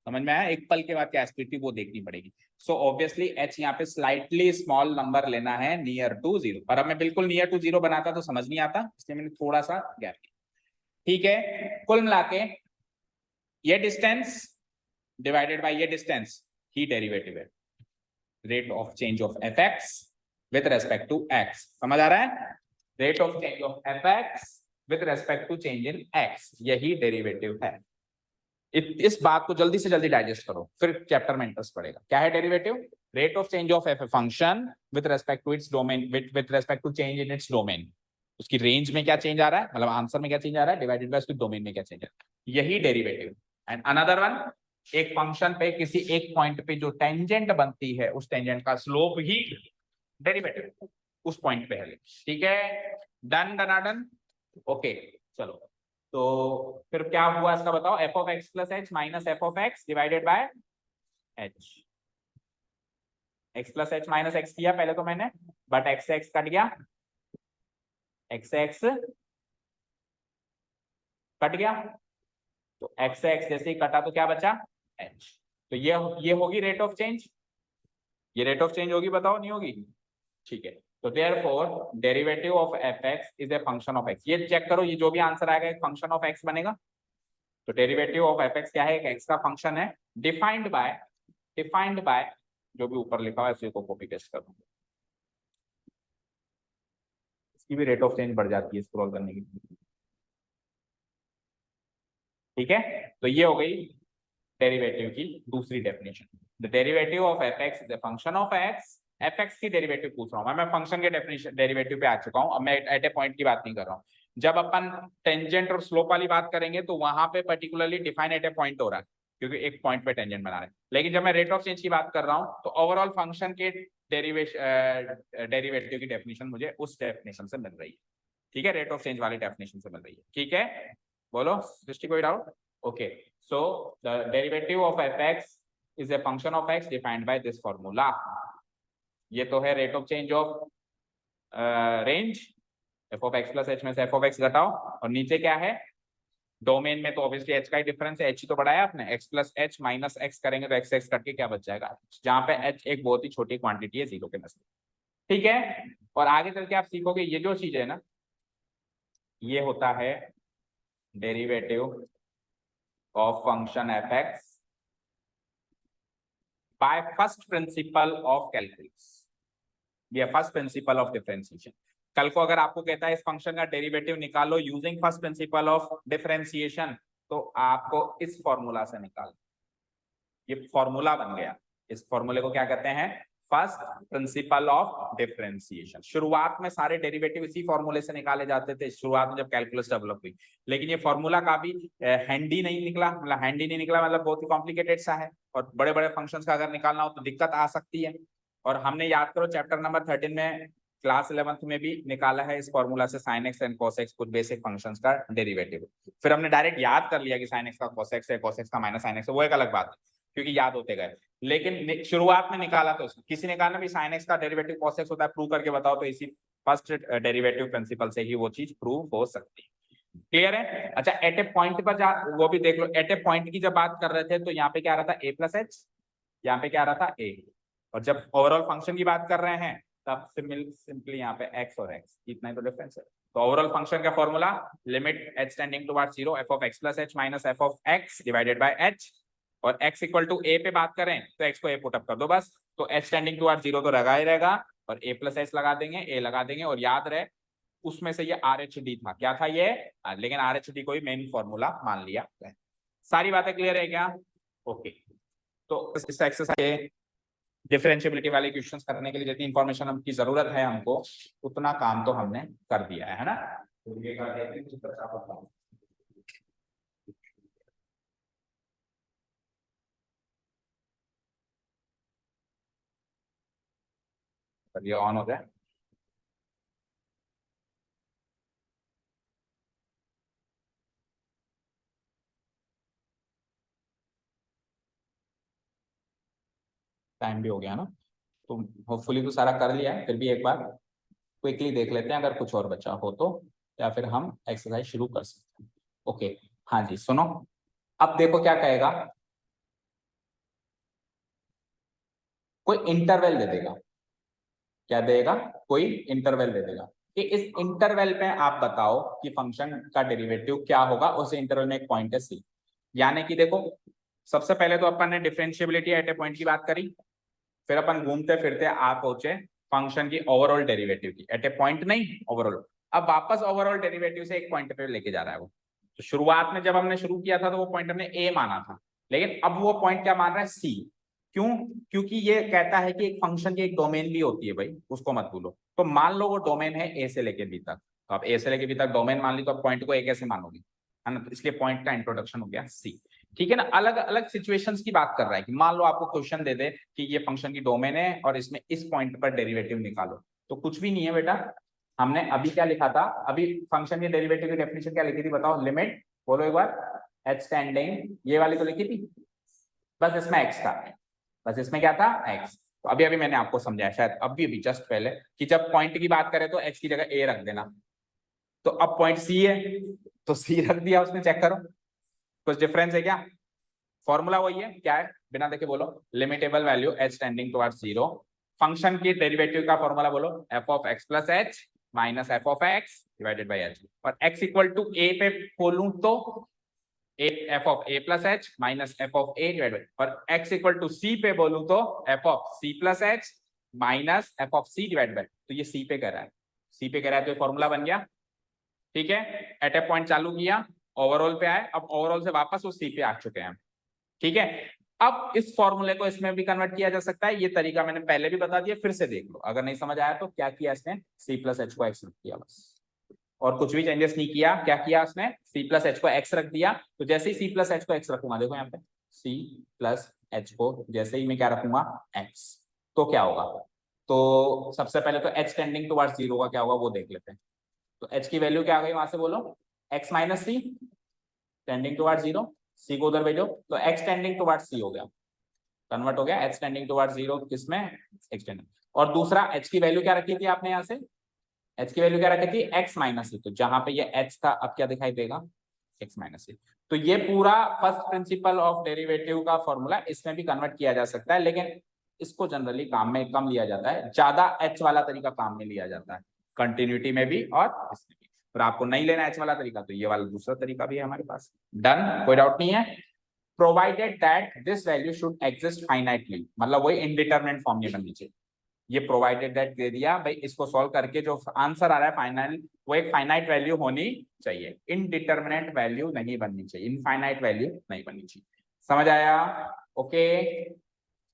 समझ में आया, एक पल के बाद क्या स्पीड थी वो देखनी पड़ेगी। सो ऑब्वियसली h यहाँ पे स्लाइटली स्मॉल नंबर लेना है नियर टू जीरो, पर अब मैं बिल्कुल नियर टू जीरो बनाता तो समझ नहीं आता, इसलिए मैंने थोड़ा सा गैप किया। ठीक है, कुल मिला के ये डिस्टेंस डिवाइडेड बाय ये डिस्टेंस ही डेरिवेटिव है, rate of change of fx with respect to x। समझ आ रहा है, rate of change of fx with respect to change in x, यही डेरिवेटिव है। इस बात को जल्दी से जल्दी डाइजेस्ट करो, फिर चैप्टर में इंटरेस्ट पड़ेगा। क्या है derivative, rate of change of f function with respect to its domain, with respect to change in its domain, उसकी रेंज में क्या चेंज आ रहा है, मतलब आंसर में क्या चेंज आ रहा है, डिवाइडेड बाय उसकी डोमेन में क्या चेंज आ रहा है, यही डेरिवेटिव। एंड अनदर वन, एक फंक्शन पे किसी एक पॉइंट पे जो टेंजेंट बनती है उस टेंजेंट का स्लोप ही डेरिवेटिव उस पॉइंट पे है। ठीक है, डन डनाडन, ओके चलो। तो फिर क्या हुआ इसका बताओ, F of x plus H minus F of x divided by H, x plus H minus x किया पहले तो मैंने, बट एक्स से एक्स कट गया, एक्स से एक्स कट गया, तो एक्स से एक्स जैसे ही कटा तो क्या बचा एच। तो ये होगी रेट ऑफ चेंज, ये रेट ऑफ चेंज होगी, बताओ नहीं होगी। ठीक है, तो therefore derivative of f x is a function of x, ये चेक करो, ये जो भी आंसर आएगा एक फंक्शन ऑफ एक्स बनेगा। तो डेरिवेटिव ऑफ एफ एक्स क्या है, एक एक्स का फंक्शन है, डिफाइंड बाय जो भी ऊपर लिखा हुआ है उसी को कॉपी पेस्ट कर दूंगा, इसकी भी रेट ऑफ चेंज बढ़ जाती है स्क्रॉल करने की। ठीक है, तो ये हो गई डेरिवेटिव की दूसरी definition, the derivative of f x is a function of x. F x की डेरिवेटिव पूछ रहा हूं मैं फंक्शन के डेफिनेशन डेरिवेटिव पे आ चुका हूं, अब मैं एट ए पॉइंट की बात नहीं कर रहा हूं। जब अपन टेंजेंट और स्लोप वाली बात करेंगे तो वहां पे particularly define eight a point हो रहा है, क्योंकि एक पॉइंट पे टेंजेंट बना रहे हैं। लेकिन जब मैं रेट ऑफ चेंज की बात कर रहा हूं तो ओवरऑल फंक्शन के डेरिवेटिव की डेफिनेशन मुझे उस डेफिनेशन से मिल रही है। ठीक है, रेट ऑफ चेंज वाली डेफिनेशन से मिल रही है। ठीक है, बोलो सृष्टि कोई doubt. Okay, so the derivative of f x is a function of x defined by this formula. ये तो है rate of change of range, F of x plus H में से एफ ऑफ एक्स घटाओ, और नीचे क्या है डोमेन में तो ऑब्वियसली एच का ही डिफरेंस है, एच ही तो बढ़ाया आपने, x plus H minus x करेंगे तो एक्स एक्स करके क्या बच जाएगा, जहां पे एच एक बहुत ही छोटी क्वांटिटी है जीरो के नजदीक, ठीक है। और आगे चल के आप सीखोगे ये जो चीज है ना, ये होता है derivative of function F x by first principle of calculus, ये फर्स्ट प्रिंसिपल ऑफ डिफरेंशिएशन। कल को अगर आपको कहता है इस फंक्शन का डेरिवेटिव निकालो using first principle of differentiation, तो आपको इस फॉर्मूला से निकाल, ये फॉर्मूला बन गया, इस फॉर्मूले को क्या कहते हैं, फर्स्ट प्रिंसिपल ऑफ डिफरेंशिएशन। शुरुआत में सारे डेरिवेटिव इसी फॉर्मूले से निकाले जाते थे शुरुआत में जब कैलकुलस डेवलप हुई, लेकिन ये फॉर्मूला काफी हैंडी नहीं निकला, मतलब हैंडी नहीं निकला मतलब बहुत ही कॉम्प्लिकेटेड सा है, और बड़े बड़े फंक्शंस का अगर निकालना हो तो दिक्कत आ सकती है। और हमने याद करो चैप्टर नंबर 13 में क्लास 11th में भी निकाला है इस फॉर्मूला से sin x and cos x कुछ बेसिक फंक्शंस का डेरिवेटिव, फिर हमने डायरेक्ट याद कर लिया कि sin x का cos x है, cos x का माइनस sin x है, वो एक अलग बात है क्योंकि याद होते गए, लेकिन शुरुआत में निकाला तो किसी ने कहा ना भी sin x का डेरिवेटिव cos x होता है, प्रूव करके बताओ, तो इसी फर्स्ट डेरिवेटिव प्रिंसिपल से ही वो चीज प्रूव हो सकती है। क्लियर है? अच्छा, एट ए पॉइंट पर वो भी देख लो, एट ए पॉइंट की जब बात कर रहे थे तो यहाँ पे क्या आ रहा था a प्लस एच, यहाँ पे क्या आ रहा था a, और जब ओवरऑल फंक्शन की बात कर रहे हैं तब सिंपली यहाँ पे x और x इतना ही तो डिफरेंस है। तो ओवरऑल फंक्शन का formula limit h tending towards 0 f of x plus h minus f of x divided by h, और x इक्वल टू a पे बात करें तो x को a पुट अप कर दो बस, तो h टेंडिंग टुवर्ड्स 0 तो लगा ही रहेगा, और a प्लस h लगा देंगे, a लगा देंगे, और याद रहे उसमें से ये RHD था, क्या था ये, लेकिन RHD को ही मेन फॉर्मूला मान लिया। सारी बातें क्लियर है क्या? ओके, तो इस एक्सरसाइज डिफरेंशिएबिलिटी वाले क्वेश्चंस करने के लिए जितनी इंफॉर्मेशन की जरूरत है हमको, उतना काम तो हमने कर दिया है ना, तो ये कर देते हैं। ये ऑन हो जाए, टाइम भी हो गया ना, तो होपफुली तो सारा कर लिया है, फिर भी एक बार क्विकली देख लेते हैं अगर कुछ और बचा हो तो, या फिर हम एक्सरसाइज शुरू कर सकते हैं। ओके, हाँ जी सुनो, अब देखो क्या कहेगा, कोई इंटरवल दे देगा, क्या देगा, कोई इंटरवल दे देगा कि इस इंटरवल पे आप बताओ कि फंक्शन का डेरिवेटिव क्या होगा, उस इंटरवल में एक पॉइंट है सी, यानी कि देखो सबसे पहले तो अपन ने डिफरेंशिएबिलिटी एट ए पॉइंट की बात करी, फिर अपन घूमते फिरते आप पहुंचे फंक्शन की ओवरऑल डेरिवेटिव की, एट ए पॉइंट नहीं ओवरऑल, अब वापस ओवरऑल डेरिवेटिव से एक पॉइंट पे लेके जा रहा है वो। तो शुरुआत में जब हमने शुरू किया था तो वो पॉइंट हमने ए माना था, लेकिन अब वो पॉइंट क्या मान रहा है, सी। क्यों? क्योंकि ये कहता है कि एक फंक्शन की एक डोमेन भी होती है भाई, उसको मत भूलो। तो मान लो वो डोमेन है ए से लेके बी तक, तो आप ए से लेके बी तक डोमेन मान ली, तो आप पॉइंट को ए कैसे मानोगे, है ना, तो इसलिए पॉइंट का इंट्रोडक्शन हो गया सी। ठीक है ना, अलग अलग सिचुएशंस की बात कर रहा है कि मान लो आपको क्वेश्चन दे दे कि ये फंक्शन की डोमेन है और इसमें इस पॉइंट पर डेरिवेटिव निकालो, तो कुछ भी नहीं है बेटा, हमने अभी क्या लिखा था, अभी फंक्शन के डेरिवेटिव की डेफिनेशन क्या लिखी थी बताओ, लिमिट बोलो एक बार, h टेंडिंग, ये वाली तो लिखी थी, बस इसमें x था, बस इसमें क्या था x। तो अभी अभी मैंने आपको समझाया शायद अभी अभी जस्ट पहले कि जब पॉइंट की बात करें तो x की जगह a रख देना, तो अब पॉइंट c है तो c रख दिया उसने, चेक करो कुछ डिफरेंस है क्या, फॉर्मूला वही है, क्या है बिना देखे बोलो, limitable value h tending towards 0, function की डेरिवेटिव का फॉर्मूला बोलो f of x plus h minus f of x divided by h, और x इक्वल टू a पे बोलूं तो f of a plus h minus f of a divided, और x equal to c पे बोलूं तो f of c plus h minus f of c divided bye, तो ये c पे कर रहा है, c पे कर रहा है तो ये फॉर्मूला बन गया। ठीक है, एट ए पॉइंट चालू किया, ओवरऑल पे आए, अब ओवरऑल से वापस वो सी पे आ चुके हैं। ठीक है, अब इस फॉर्मूले को इसमें भी कन्वर्ट किया जा सकता है, ये तरीका मैंने पहले भी बता दिया, फिर से देख लो, अगर नहीं समझ आया तो क्या किया इसने, सी प्लस एच को एक्स रख दिया बस, और कुछ भी चेंजेस नहीं किया, क्या किया उसने, सी प्लस एच को एक्स रख दिया, तो जैसे ही सी प्लस एच को एक्स रखूंगा, देखो यहाँ पे सी प्लस एच को जैसे ही मैं क्या रखूंगा एक्स, तो क्या होगा, तो सबसे पहले तो एच टेंडिंग टुवर्ड्स 0 का क्या होगा वो देख लेते हैं, तो h की वैल्यू क्या आ गई वहां से बोलो, x माइनस सी टेंडिंग टुवर्ड्स 0, c को उधर भेजो तो x टेंडिंग टुवर्ड्स c हो गया, कन्वर्ट हो गया h टेंडिंग टुवर्ड्स 0 किसमें, x टेंडिंग, और दूसरा h की वैल्यू क्या रखी थी आपने यहाँ से, h की वैल्यू क्या रखी थी x माइनस सी, तो जहां पे ये h था अब क्या दिखाई देगा, एक्स माइनस सी। तो ये पूरा फर्स्ट प्रिंसिपल ऑफ डेरिवेटिव का फॉर्मूला इसमें भी कन्वर्ट किया जा सकता है, लेकिन इसको जनरली काम में कम लिया जाता है, ज्यादा एच वाला तरीका काम में लिया जाता है, कंटिन्यूटी में भी और इसमें भी। और आपको नहीं लेना एच वाला तरीका तो ये वाला दूसरा तरीका भी है हमारे पास। डन, कोई डाउट नहीं है। Provided that this value should exist finitely, मतलब वही इनडिटरमिनेट फॉर्म नहीं बननी चाहिए। ये प्रोवाइडेड दैट दे दिया भाई, इसको सॉल्व करके जो आंसर आ रहा है फाइनल वो एक फाइनाइट वैल्यू होनी चाहिए, इनडिटरमिनेट वैल्यू नहीं बननी चाहिए, इनफाइनाइट वैल्यू नहीं बननी चाहिए। समझ आया? ओके,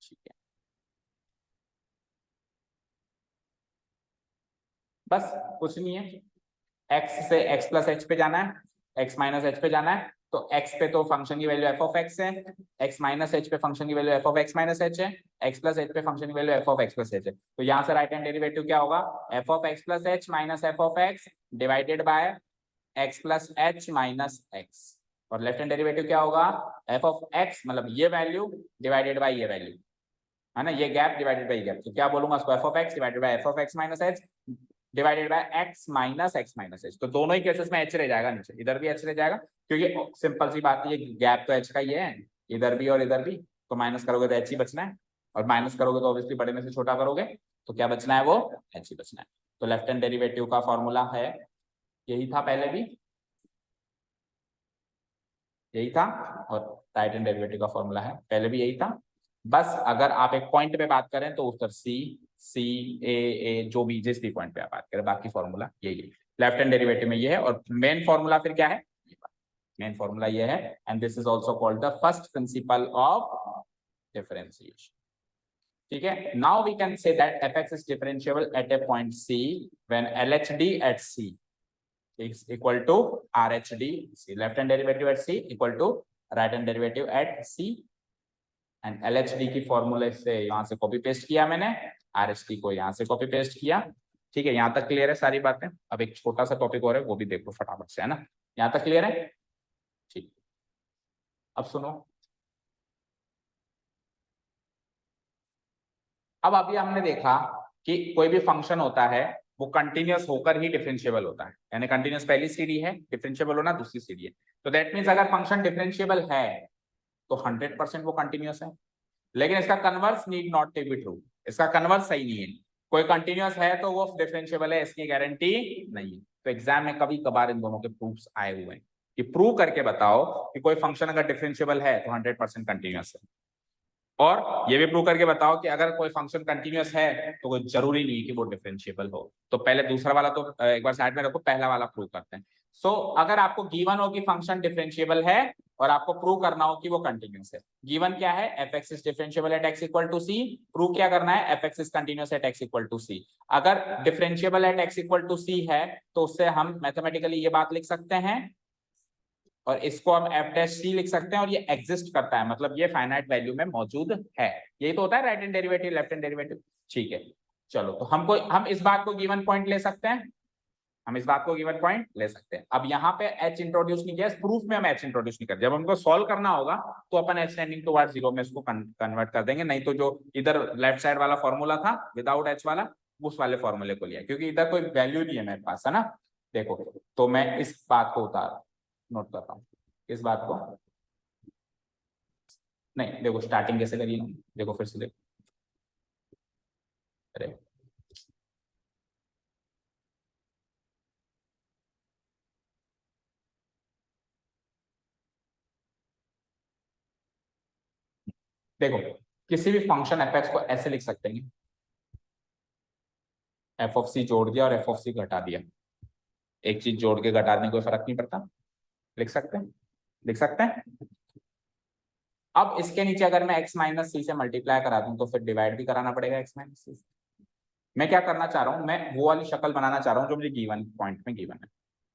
ठीक है। बस कुछ नहीं है, x से x प्लस एच पे जाना है, x माइनस एच पे जाना है। तो x पे तो फंक्शन की वैल्यू f ऑफ x है, x माइनस एच पे फंक्शन की value f of x minus H है, x प्लस एच पे फंक्शन की value f of x plus H है। तो यहाँ से राइट हैंड डेरिवेटिव क्या होगा, f of x plus H minus f of x divided by x plus H minus x। और लेफ्ट हैंड डेरिवेटिव क्या होगा, f ऑफ x मतलब ये वैल्यू डिवाइडेड बाय ये वैल्यू, है ना, ये गैप डिवाइडेड बाय गैप। तो क्या बोलूंगा इसको, f of x divided by f of x minus h divided by x minus h। तो दोनों ही केसेस में h रह जाएगा नीचे, इधर भी h रह जाएगा, क्योंकि सिंपल सी बात है ये गैप तो h का ही है, इधर भी और इधर भी। तो माइनस करोगे तो h ही बचना है, और माइनस करोगे तो ऑब्वियसली बड़े में से छोटा करोगे तो क्या बचना है, वो h ही बचना है। तो लेफ्ट हैंड डेरिवेटिव का फॉर्मूला है, यही था पहले भी, यही था, और राइट हैंड डेरिवेटिव का फॉर्मूला है पहले भी यही था। बस अगर आप एक पॉइंट पे बात करें तो उत्तर सी ए जो भी जिस भी पॉइंट पे आप बात करें, बाकी फॉर्मूला यही है। लेफ्ट हैंड डेरिवेटिव में ये है, और मेन फॉर्मूला फिर क्या है, मेन फॉर्मूला ये है, and this is also called the first principle of differentiation. ठीक है, now we can say that fx is differentiable at a point c when LHD at c is equal to RHD c, left hand derivative at c equal to right hand derivative at c, and LHD की फॉर्मूले से यहाँ से copy paste किया मैंने, RHD को यहाँ से कॉपी पेस्ट किया। ठीक है, यहाँ तक क्लियर है सारी बातें। अब एक छोटा सा टॉपिक और है, वो भी देखो फटाफट से, है ना, यहाँ तक क्लियर है? ठीक, अब सुनो, अब अभी हमने देखा कि कोई भी फंक्शन होता है वो कंटिन्यूअस होकर ही डिफरेंशिएबल होता है, यानी कंटिन्यूअस पहली सीढ़ी है, डिफरेंशिएबल होना दूसरी सीढ़ी है। तो दैट मीन्स अगर फंक्शन डिफरेंशिएबल है तो 100% वो कंटिन्यूअस है, लेकिन इसका converse need not to be true, इसका कन्वर्स सही नहीं है। कोई कंटिन्यूअस है तो वो डिफरेंशिएबल है, इसकी गारंटी नहीं है। तो एग्जाम में कभी कभार इन दोनों के प्रूफ्स आए हुए हैं कि प्रूव करके बताओ कि कोई फंक्शन अगर डिफरेंशिएबल है तो 100% कंटिन्यूअस है, और ये भी प्रूव करके बताओ कि अगर कोई फंक्शन कंटिन्यूअस है तो कोई जरूरी नहीं है कि वो डिफरेंशिएबल हो। तो पहले दूसरा वाला तो एक बार साइड में रखो, पहला वाला प्रूव करते हैं। सो अगर आपको गिवन हो कि फंक्शन डिफरेंशिएबल है और आपको प्रूव करना हो कि वो कंटिन्यूअस है, गिवन क्या है, fx is differentiable at x equal to c, prove क्या करना है, fx is continuous at x equal to c। अगर differentiable at x equal to c है तो उससे हम मैथमेटिकली ये बात लिख सकते हैं, और इसको हम f डैश c लिख सकते हैं, और ये एग्जिस्ट करता है, मतलब ये फाइनाइट वैल्यू में मौजूद है। यही तो होता है right hand derivative, left hand derivative. ठीक है, चलो, तो हम इस बात को गिवन पॉइंट ले सकते हैं, हम इस बात को गिवन पॉइंट ले सकते हैं। अब यहाँ पे h इंट्रोड्यूस नहीं किया, प्रूफ में हम h इंट्रोड्यूस नहीं कर, जब हमको सॉल्व करना होगा तो अपन h टेंडिंग टुवर्ड्स 0 में इसको कन्वर्ट कर देंगे, नहीं तो जो इधर लेफ्ट साइड वाला फॉर्मूला था विदाउट h वाला, उस वाले फॉर्मूले को लिया, क्योंकि इधर कोई वैल्यू नहीं है मेरे पास, है ना। देखो, तो मैं इस बात को नोट करता हूँ, इस बात को नहीं, देखो स्टार्टिंग कैसे करिए ना, देखो फिर से देखो, अरे देखो, किसी भी फंक्शन एफ को ऐसे लिख सकते हैं, एफ ऑफ सी जोड़ दिया और एफ ऑफ सी घटा दिया, एक चीज जोड़ के घटाने कोई फर्क नहीं पड़ता, लिख सकते हैं, लिख सकते हैं। अब इसके नीचे अगर मैं x माइनस सी से मल्टीप्लाई करा दूं तो फिर डिवाइड भी कराना पड़ेगा x माइनस सी से। मैं क्या करना चाह रहा हूं, मैं वो वाली शक्ल बनाना चाह रहा हूं जो मुझे गिवन पॉइंट में गिवन है।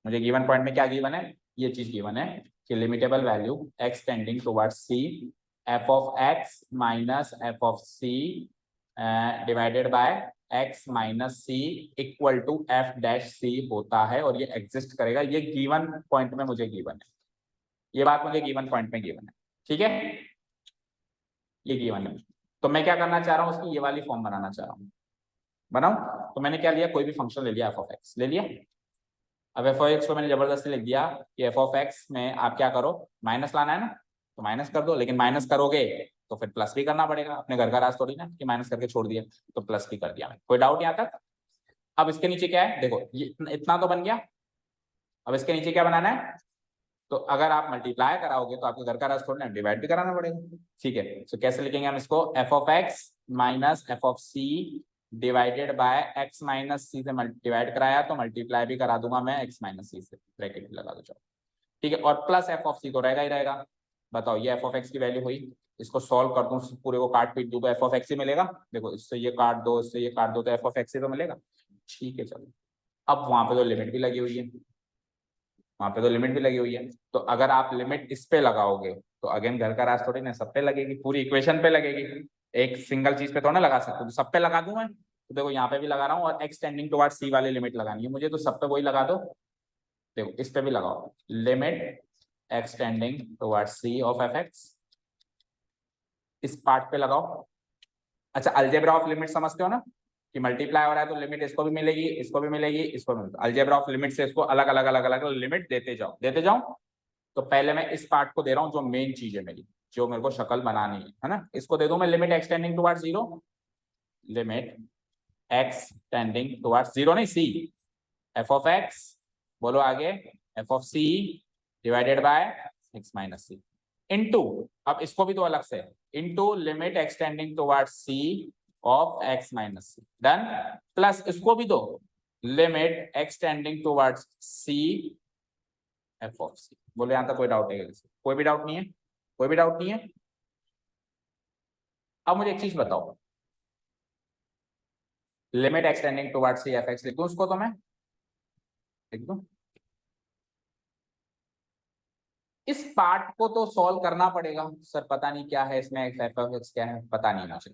मुझे गिवन पॉइंट में क्या गिवन है, ये चीज गिवन है कि limitable value x tending towards c f of x minus f of c divided by x minus c equal to f dash c होता है, और ये एग्जिस्ट करेगा, ये गिवन पॉइंट में मुझे गिवन है, ये बात मुझे गिवन पॉइंट में गिवन है। ठीक है, ये गिवन है। तो मैं क्या करना चाह रहा हूँ, उसकी ये वाली फॉर्म बनाना चाह रहा हूँ, बनाऊं। तो मैंने क्या लिया, कोई भी फंक्शन ले लिया, f ऑफ x ले लिया, अब एफ ऑफ एक्स को मैंने जबरदस्ती लिख दिया कि एफ ऑफ एक्स में आप क्या करो, माइनस लाना है ना, तो माइनस कर दो, लेकिन माइनस करोगे तो फिर प्लस भी करना पड़ेगा, अपने घर का राज थोड़ी ना कि माइनस करके छोड़ दिया, तो प्लस भी कर दिया मैंने। कोई डाउट यहाँ तक? अब इसके नीचे क्या है, देखो ये इतना तो बन गया, अब इसके नीचे क्या बनाना है, तो अगर आप मल्टीप्लाई कराओगे तो आपके घर का राज थोड़ी ना, डिवाइड भी कराना पड़ेगा। ठीक है, तो कैसे लिखेंगे हम इसको, F of X minus F of C divided by X minus C से डिवाइड कराया तो मल्टीप्लाई भी करा दूंगा मैं एक्स माइनस सी से, ब्रैकेट भी लगा दो चलो। ठीक है, और प्लस एफ ऑफ सी तो रहेगा ही रहेगा। बताओ ये एफ ऑफ एक्स की वैल्यू हुई, इसको सॉल्व कर दूं, पूरे को काट पीट दूं तो एफ ऑफ एक्स ही मिलेगा। देखो इससे ये काट दो, इससे ये काट दो, तो एफ ऑफ एक्स ही तो मिलेगा। ठीक है चलो, अब वहां पे तो लिमिट भी लगी हुई है, वहां पे तो लिमिट भी लगी हुई है, तो अगर आप लिमिट इस पे लगाओगे तो अगेन घर का राज थोड़ी ना सब पे लगेगी, पूरी इक्वेशन पे लगेगी, एक सिंगल चीज पे तो ना लगा सकते, तो सब पे लगा दूं मैं। तो देखो यहाँ पे भी लगा रहा हूँ, और एक्स टेंडिंग टुवर्ड्स सी वाली लिमिट लगानी है मुझे, तो सब पे वही लगा दो। देखो इस पे भी लगाओ, limit x tending towards C of f x, इस पार्ट पे लगाओ। अच्छा अलजेब्रा ऑफ लिमिट समझते हो ना, कि मल्टीप्लाई हो रहा है तो लिमिट इसको भी मिलेगी, इसको भी मिलेगी, इसको भी मिलेगी। अलजेब्रा ऑफ लिमिट से इसको अलग अलग अलग अलग लिमिट देते जाओ। तो पहले मैं इस पार्ट को दे रहा हूँ जो मेन चीज है मेरी, जो मेरे को शक्ल बनानी है ना, इसको दे दूं मैं limit extending towards zero, limit x tending towards zero नहीं सी, एफ ऑफ एक्स, बोलो आगे, F of C divided by X minus C into, अब इसको भी तो अलग से, into limit extending towards C of X minus C, done, plus इसको भी दो, limit extending towards C F of C. बोले यहां तक कोई डाउट है? कोई भी डाउट नहीं है, कोई भी डाउट नहीं है। अब मुझे एक चीज बताओ, लिमिट एक्सटेंडिंग टुवर्ड्स सी एफ एक्स लिख दूं उसको, तो मैं लिख दूं, इस पार्ट को तो सॉल्व करना पड़ेगा सर, पता नहीं क्या है इसमें, एफ ऑफ एक्स क्या है पता नहीं मुझे,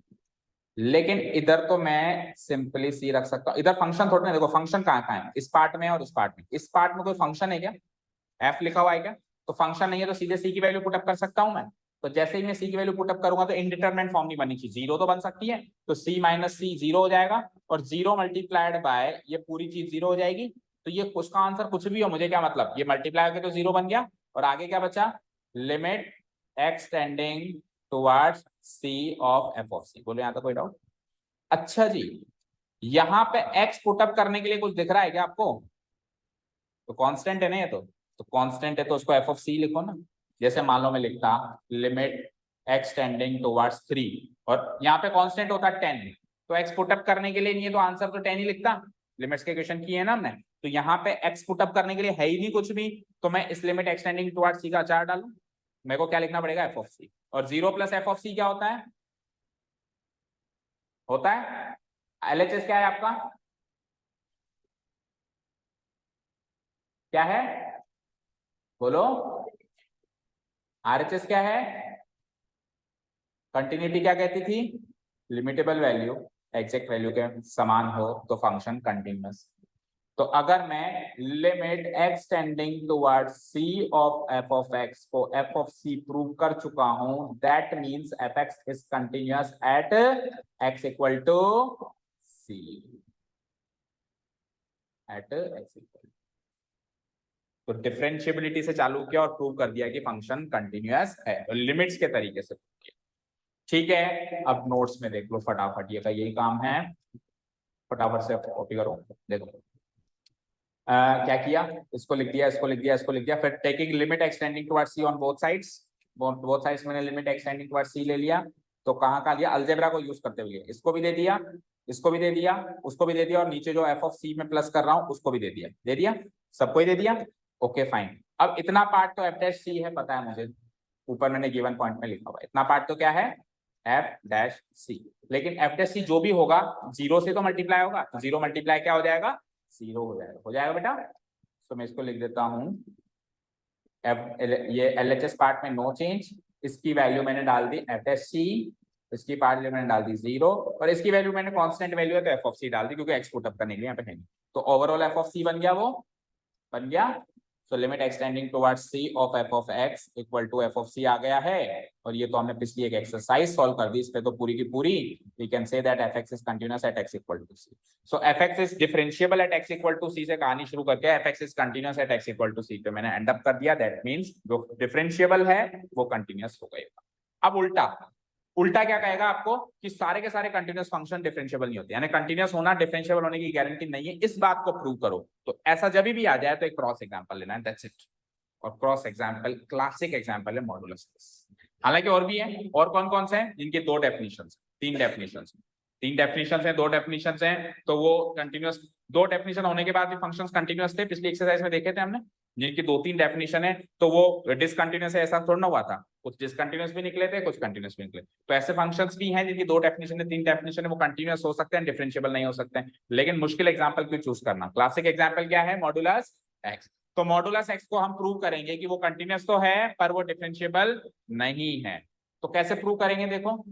लेकिन इधर तो मैं सिंपली सी रख सकता हूं, इधर फंक्शन थोड़ा ना, देखो फंक्शन कहाँ कहाँ है, इस पार्ट में और इस पार्ट में, इस पार्ट में कोई फंक्शन है क्या, एफ लिखा हुआ है क्या, तो फंक्शन नहीं है तो सीधे सी की वैल्यू पुटअप कर सकता हूं मैं। तो जैसे ही मैं सी की वैल्यू पुटअप करूंगा तो इनडिटरमिनेट फॉर्म नहीं बननी चाहिए, जीरो तो बन सकती है, तो सी माइनस सी जीरो हो जाएगा, और जीरो मल्टीप्लाइड बाय ये पूरी चीज जीरो हो जाएगी। तो ये उसका आंसर कुछ भी हो, मुझे क्या मतलब, ये मल्टीप्लाई होकर तो जीरो बन गया, और आगे क्या बचा, limit x tending towards C of F of C. बोलो यहाँ तक कोई डाउट? अच्छा जी, यहाँ पे x पुटअप करने के लिए कुछ दिख रहा है क्या आपको, तो कांस्टेंट है ना ये तो कांस्टेंट है तो उसको एफ ऑफ सी लिखो ना। जैसे मान लो मैं लिखता लिमिट x टेंडिंग टुवर्ड्स 3, और यहाँ पे कांस्टेंट होता 10, तो x पुटअप करने के लिए नहीं है तो आंसर तो 10 ही लिखता, लिमिट्स के क्वेश्चन किए ना हमने, तो यहाँ पे x पुटअप करने के लिए है ही नहीं कुछ भी, तो मैं इस लिमिट x टेंडिंग टुवर्ड्स सी का अचार डालू, मेरे को क्या लिखना पड़ेगा, एफ ऑफ सी, और जीरो प्लस एफ ऑफ सी क्या होता है एलएचएस क्या है आपका, क्या है बोलो, आरएचएस क्या है, कंटिन्यूटी क्या कहती थी, लिमिटेबल वैल्यू एग्जैक्ट वैल्यू के समान हो तो फंक्शन कंटिन्यूअस। तो अगर मैं limit x tending towards C of F of x को एफ ऑफ सी प्रूव कर चुका हूं, that means f x is continuous at x equal to c, at x equal, तो डिफरेंशिएबिलिटी से चालू किया और प्रूव कर दिया कि फंक्शन कंटिन्यूअस है, लिमिट्स के तरीके से। ठीक है, अब नोट्स में देख लो फटाफट, ये का यही काम है, फटाफट से कॉपी करो। देखो क्या किया, इसको लिख दिया, इसको लिख दिया, इसको लिख दिया, फिर taking limit extending towards c on both sides, both sides मैंने लिमिट एक्सटेंडिंग टुवर्ड्स सी ले लिया, तो कहाँ कहाँ लिया, अलजेब्रा को यूज करते हुए, इसको भी दे दिया, इसको भी दे दिया, उसको भी दे दिया, और नीचे जो एफ ऑफ सी में प्लस कर रहा हूँ उसको भी दे दिया, सबको ही दे दिया। ओके फाइन, अब इतना पार्ट तो एफ डैश सी है पता है मुझे, ऊपर मैंने गिवन पॉइंट में लिखा हुआ, इतना पार्ट तो क्या है, एफ डैश सी, लेकिन एफ डैश सी जो भी होगा जीरो से तो मल्टीप्लाई होगा, तो जीरो मल्टीप्लाई क्या हो जाएगा, जीरो हो जाएगा बेटा। तो मैं इसको लिख देता हूं, ये एलएचएस पार्ट में नो चेंज, इसकी वैल्यू मैंने डाल दी एफ एस सी, इसकी पार्ट मैंने डाल दी जीरो, और इसकी वैल्यू मैंने कांस्टेंट वैल्यू है तो एफ ऑफ सी डाल दी, क्योंकि एक्स पुट अप करने के लिए यहाँ पे है नहीं, तो ओवरऑल एफ ऑफ सी बन गया, वो बन गया so limit extending towards C of F of X equal to F of C आ गया है। और ये तो हमने पिछली एक एक्सरसाइज सॉल्व कर दी, इस पे तो पूरी की पूरी we can say that F x is continuous at x equal to C. So F x is differentiable at x equal to C से कहानी शुरू करके F x is continuous at x equal to C पे मैंने and up कर दिया। That means जो differentiable है वो कंटिन्यूअस हो गएगा। अब उल्टा उल्टा क्या कहेगा आपको कि सारे के सारे कंटिन्यूअस फंक्शन डिफरेंशिएबल नहीं होते, यानी कंटिन्यूअस होना डिफरेंशिएबल होने की गारंटी नहीं है। इस बात को प्रूव करो। तो ऐसा जब भी आ जाए तो एक क्रॉस एग्जांपल लेना है, दैट्स इट। और क्रॉस एग्जांपल क्लासिक एग्जांपल है मॉडुलस। हालांकि और भी है, और कौन कौन से हैं जिनकी दो डेफिनेशंस, तीन डेफिनेशंस है, दो डेफिनेशंस हैं। तो वो कंटिन्यूअस, दो डेफिनेशन होने के बाद भी फंक्शंस कंटिन्यूअस थे, पिछली एक्सरसाइज में देखे थे हमने। जिनकी दो तीन डेफिनेशन है तो वो डिसकंटिन्यूअस है ऐसा थोड़ा ना हुआ था, कुछ डिसकंटिन्यूअस भी निकले थे, कुछ कंटिन्यूअस भी निकले। तो ऐसे फंक्शंस भी हैं जिनकी दो डेफिनेशन है, तीन डेफिनेशन है, वो कंटिन्यूअस हो सकते हैं, डिफरेंशिएबल नहीं हो सकते हैं। लेकिन मुश्किल एग्जांपल क्यों चूज करना, क्लासिक एग्जांपल क्या है, मॉडुलस एक्स। तो मॉडुलस एक्स को हम प्रूव करेंगे कि वो कंटिन्यूअस तो है पर वो डिफरेंशिएबल नहीं है। तो कैसे प्रूव करेंगे, देखो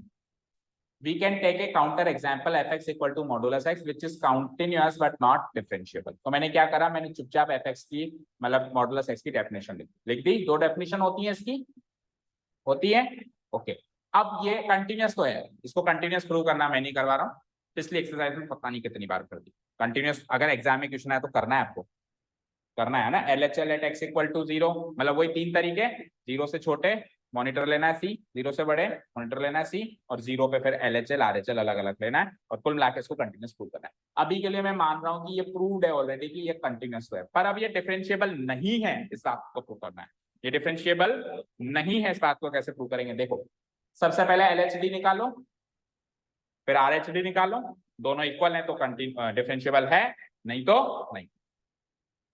we can take a counter example fx equal to modulus x which is continuous but not differentiable। तो मैंने क्या करा, मैंने चुपचाप fx की मतलब मॉडुलस x की डेफिनेशन लिख दी। दो डेफिनेशन होती है इसकी, होती है ओके। अब ये कंटिन्यूअस तो है, इसको कंटिन्यूअस प्रूव करना मैं नहीं करवा रहा हूँ, पिछली एक्सरसाइज में पता नहीं कितनी बार कर दी। कंटिन्यूअस अगर एग्जाम में क्वेश्चन है तो करना है, आपको करना है ना। LHL at x equal to 0, मतलब वही तीन तरीके, 0 से छोटे मॉनिटर लेना है सी, 0 से बड़े मॉनिटर लेना है सी, और 0 पे फिर LHL RHL अलग अलग लेना है और कुल मिलाकर इसको कंटिन्यूअस प्रूव करना है। अभी के लिए मैं मान रहा हूँ कि ये प्रूव्ड है ऑलरेडी कि ये कंटिन्यूअस है, पर अब ये डिफरेंशिएबल नहीं है, इस बात को प्रूव करना है। ये डिफरेंशिएबल नहीं है, इस बात को कैसे प्रूव करेंगे, देखो सबसे पहले LHD निकालो फिर RHD निकालो, दोनों इक्वल है तो डिफरेंशिएबल है, नहीं तो नहीं।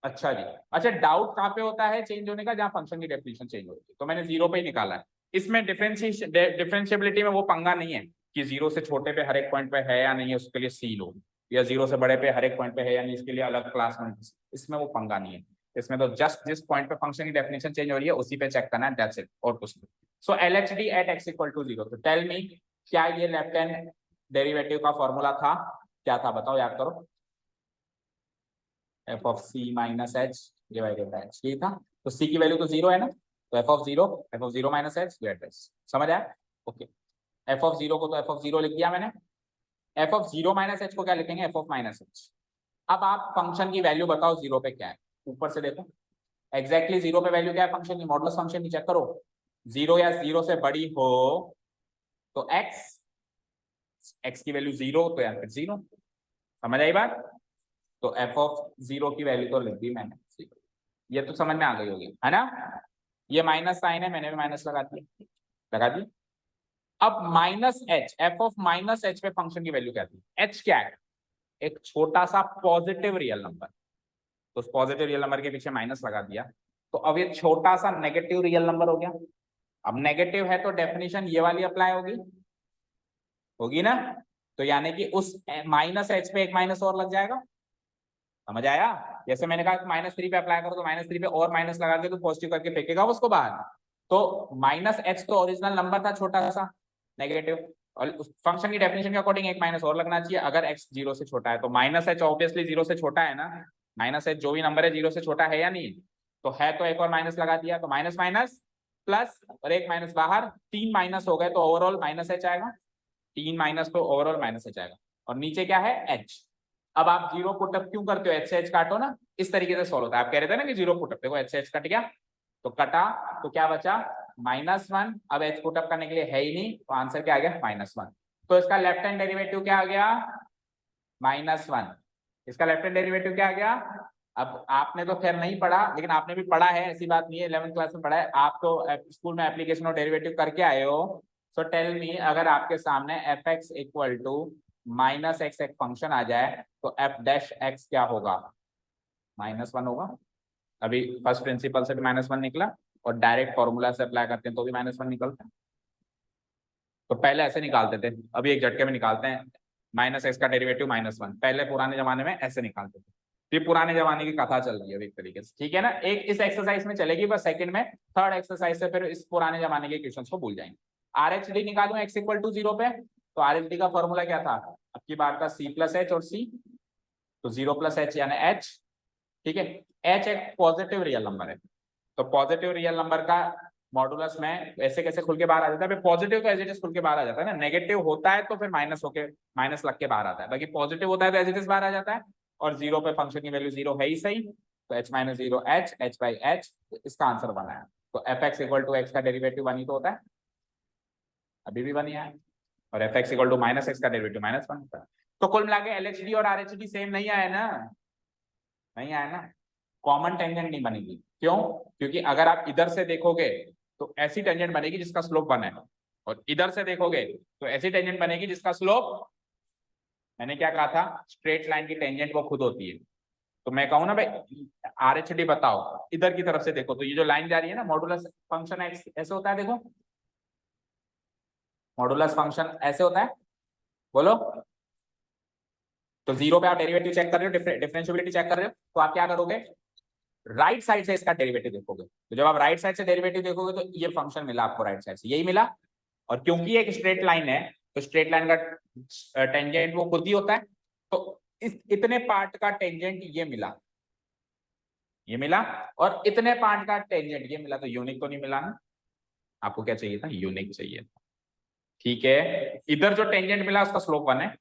अच्छा जी, अच्छा डाउट कहाँ पे होता है चेंज होने का, जहां फंक्शन की डेफिनेशन चेंज होती है। तो मैंने 0 पे ही निकाला है। इसमें डिफरेंशिएबिलिटी में वो पंगा नहीं है कि 0 से छोटे पे हर एक पॉइंट पे है या नहीं है उसके लिए सी लो, या 0 से बड़े पे हर एक पॉइंट पे है या नहीं इसके लिए अलग क्लास में, इसमें वो पंगा नहीं है। इसमें तो जस्ट जिस पॉइंट पे फंक्शन की डेफिनेशन चेंज हो रही है उसी पे चेक करना है, दैट्स इट, और कुछ नहीं। So LHD at x equal to 0, तो टेल मी क्या ये लेफ्ट हैंड डेरिवेटिव का फॉर्मूला था, क्या था बताओ, याद करो। F of c minus h divided by h, ये था। तो सी की वैल्यू तो 0 है ना, तो F of 0 minus h divided, समझ आया ओके। एफ ऑफ 0 को तो एफ ऑफ 0 लिख दिया मैंने, एफ ऑफ 0 माइनस एच को क्या लिखेंगे, एफ ऑफ माइनस एच। अब आप फंक्शन की वैल्यू बताओ 0 पे क्या है, ऊपर से देखो एग्जैक्टली 0 पे वैल्यू क्या है फंक्शन की, मॉडुलस फंक्शन की चेक करो। 0 या 0 से बड़ी हो तो x की वैल्यू 0 तो या फिर 0, समझ आई बात। तो एफ ऑफ 0 की वैल्यू तो लिख दी मैंने, ये तो समझ में आ गई होगी है ना। ये माइनस साइन है, मैंने भी माइनस लगा दिया, लगा दी। अब minus H, F of minus H पे फंक्शन की वैल्यू क्या थी, एच क्या है, एक छोटा सा पॉजिटिव रियल नंबर, तो उस पॉजिटिव रियल नंबर के पीछे माइनस लगा दिया, तो अब ये छोटा सा नेगेटिव रियल नंबर हो गया। अब नेगेटिव है तो डेफिनेशन ये वाली अप्लाई होगी, होगी ना। तो यानी कि उस माइनस एच पे एक माइनस और लग जाएगा, समझ आया। जैसे मैंने कहा -3 पे अप्लाई करो तो -3 पे और माइनस लगा के तो पॉजिटिव करके फेंकेगा उसको बाहर। तो माइनस एच तो ओरिजिनल नंबर था छोटा सा नेगेटिव, और उस फंक्शन की डेफिनेशन के अकॉर्डिंग एक माइनस और लगना चाहिए अगर x 0 से छोटा है। तो माइनस एच ऑब्वियसली 0 से छोटा है ना, माइनस एच जो भी नंबर है 0 से छोटा है या नहीं, तो है, तो एक और माइनस लगा दिया, तो माइनस माइनस प्लस और एक माइनस बाहर, 3 माइनस हो गए तो ओवरऑल माइनस एच आएगा, 3 माइनस तो ओवरऑल माइनस एच आएगा, और नीचे क्या है एच। अब आप 0 पुटअप क्यों करते हो, एच से एच काटो ना, इस तरीके से सॉल्व होता है। आप कह रहे थे ना कि 0 पुटअप, देखो एच से एच कट गया तो कटा, तो क्या बचा -1। अब एच पुटअप करने के लिए है ही नहीं, तो आंसर क्या आ गया -1। तो इसका लेफ्ट हैंड डेरिवेटिव क्या आ गया, -1। इसका लेफ्ट हैंड डेरिवेटिव क्या आ गया। अब आपने तो खैर नहीं पढ़ा, लेकिन आपने भी पढ़ा है, ऐसी बात नहीं है, 11th क्लास में पढ़ा है, आप तो स्कूल में एप्लीकेशन और डेरिवेटिव करके आए हो। सो टेल मी, अगर आपके सामने f x equal to -x एक फंक्शन आ जाए तो एफ डैश एक्स क्या होगा, -1 होगा। अभी फर्स्ट प्रिंसिपल से भी -1 निकला, और डायरेक्ट फॉर्मूला से अप्लाई करते हैं तो भी -1 निकलता है। तो पहले ऐसे निकालते थे, अभी एक झटके में निकालते हैं, -x का डेरिवेटिव -1, पहले पुराने जमाने में ऐसे निकालते थे। ये पुराने जमाने की कथा चल रही है एक तरीके से, ठीक है ना। एक इस एक्सरसाइज में चलेगी, बस सेकंड में, थर्ड एक्सरसाइज से फिर इस पुराने जमाने के क्वेश्चंस को भूल जाएंगे। RHD निकालूं x इक्वल टू 0 पे, तो RHD का फॉर्मूला क्या था, अब की बार का c प्लस एच और c, तो 0 प्लस एच यानी h, ठीक है। h एक पॉजिटिव रियल नंबर है, तो पॉजिटिव रियल नंबर का मॉडुलस में ऐसे कैसे खुल के बाहर आ जाता है, पॉजिटिव तो एज इट इज खुल के बाहर आ जाता है ना, नेगेटिव होता है तो फिर माइनस होके माइनस लग के बाहर आता है, बाकी पॉजिटिव होता है तो एज इट इज बाहर आ जाता है, और जीरो पे फंक्शन की वैल्यू जीरो है ही सही, तो h minus zero h by h, इसका आंसर बना है। तो f x equal to x का डेरिवेटिव वन ही तो होता है, अभी भी वन ही है, और f x equal to minus x का डेरिवेटिव माइनस वन होता है। तो कुल मिला के एलएचडी और आरएचडी सेम नहीं आया ना, नहीं आया ना, कॉमन टेंजेंट नहीं बनेगी। क्यों? क्योंकि अगर आप इधर से देखोगे तो ऐसी टेंजेंट बनेगी जिसका स्लोप वन है, और इधर से देखोगे तो ऐसी टेंजेंट बनेगी जिसका स्लोप, मैंने क्या कहा था, स्ट्रेट लाइन की टेंजेंट वो खुद होती है। तो मैं कहूँ ना भाई आरएचडी बताओ, इधर की तरफ से देखो तो ये जो लाइन जा रही है ना, मॉडुलस फंक्शन ऐसे होता है, देखो मॉडुलस फंक्शन ऐसे होता है, बोलो। तो जीरो पे आप डेरिवेटिव चेक कर रहे हो, डिफरेंशिएबिलिटी चेक कर रहे हो, तो आप क्या करोगे, राइट साइड से इसका डेरिवेटिव देखोगे। तो जब आप राइट साइड से डेरिवेटिव देखोगे तो ये फंक्शन मिला आपको राइट साइड से, यही मिला। और क्योंकि एक स्ट्रेट लाइन है तो स्ट्रेट लाइन का टेंजेंट वो खुद ही होता है, तो इस इतने पार्ट का टेंजेंट ये मिला, ये मिला, और इतने पार्ट का टेंजेंट ये मिला, तो यूनिक तो नहीं मिला ना, आपको क्या चाहिए था, यूनिक चाहिए। ठीक है, इधर जो टेंजेंट मिला उसका स्लोप वन है,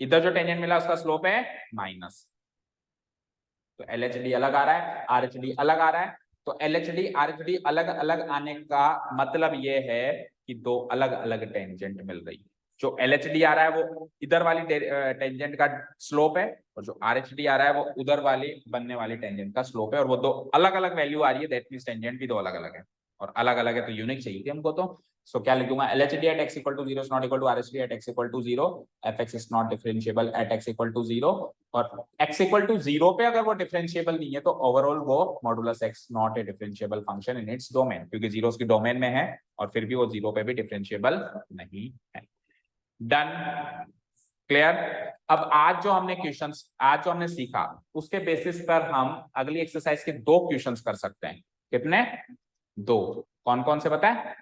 इधर जो टेंजेंट मिला उसका स्लोप है माइनस, तो एलएचडी अलग आ रहा है, आरएचडी अलग आ रहा है। तो एलएचडी आरएचडी अलग अलग आने का मतलब ये है कि दो अलग अलग टेंजेंट मिल रही है। जो एलएचडी आ रहा है वो इधर वाली टेंजेंट का स्लोप है, और जो आरएचडी आ रहा है वो उधर वाली बनने वाली टेंजेंट का स्लोप है, और वो दो अलग अलग वैल्यू आ रही है, दैट मींस टेंजेंट भी दो अलग अलग है, और अलग अलग है तो यूनिक चाहिए थी हमको। तो सो क्या लिखूंगा, LHD at x equal to 0 is not equal to RHD at x equal to 0, fx is not differentiable at x equal to 0, और x equal to 0 पे अगर वो डिफरेंशिएबल नहीं है तो ओवरऑल वो modulus x not a differentiable function in its domain, क्योंकि zero उसकी डोमेन में है और फिर भी वो जीरो पे भी डिफरेंशिएबल नहीं है। Done, clear. अब आज जो हमने सीखा उसके बेसिस पर हम अगली एक्सरसाइज के दो क्वेश्चंस कर सकते हैं। कितने? दो। कौन कौन से पता है?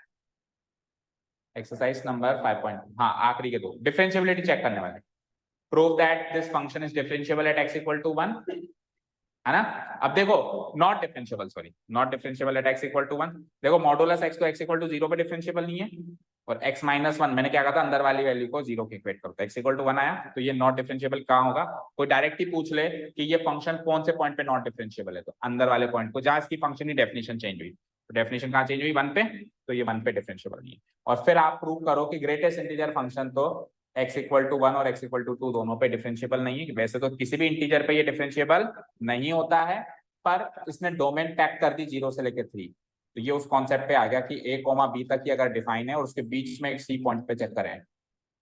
Exercise number 5. हाँ, आखिरी के दो डिफरेंशिएबिलिटी चेक करने वाले। Prove that this function is differentiable at x equal to 1, है ना। अब देखो not differentiable at x equal to 1। देखो मॉडुलस x तो x इक्वल टू 0 पे डिफरेंशिएबल नहीं है, और x माइनस 1 मैंने क्या कहा था, अंदर वाली वैल्यू को 0 के इक्वेट करो, तो x इक्वल टू 1 आया, तो ये नॉट डिफरेंशिएबल कहाँ होगा। कोई डायरेक्ट ही पूछ ले कि ये फंक्शन कौन से पॉइंट पे नॉट डिफरेंशिएबल है, तो अंदर वाले पॉइंट को, जहां इसकी फंक्शन की डेफिनेशन चेंज हुई, तो डेफिनेशन कहाँ चेंज हुई, 1 पे, तो ये 1 पे डिफरेंशिएबल नहीं है। और फिर आप प्रूव करो कि ग्रेटेस्ट इंटीजर फंक्शन तो x इक्वल टू 1 और x इक्वल टू 2 दोनों पे डिफरेंशिएबल नहीं है। वैसे तो किसी भी इंटीजर पे ये डिफरेंशिएबल नहीं होता है, पर इसने डोमेन पैक कर दी 0 से लेकर 3, तो ये उस कॉन्सेप्ट पे आ गया कि a, b तक ही अगर डिफाइन है और उसके बीच में एक सी पॉइंट पे चेक करें,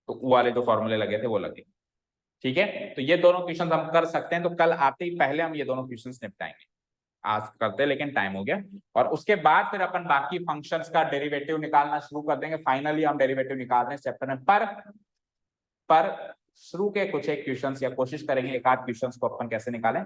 तो वो वाले जो फॉर्मूले लगे थे वो लगे। ठीक है, तो ये दोनों क्वेश्चन हम कर सकते हैं, तो कल आते ही पहले हम ये दोनों क्वेश्चन निपटाएंगे। आज करते लेकिन टाइम हो गया, और उसके बाद फिर अपन बाकी फंक्शंस का डेरिवेटिव निकालना शुरू कर देंगे। फाइनली हम डेरिवेटिव निकाल रहे हैं इस चैप्टर में, पर शुरू के कुछ एक क्वेश्चंस या कोशिश करेंगे एक आध क्वेश्चंस को अपन कैसे निकालें,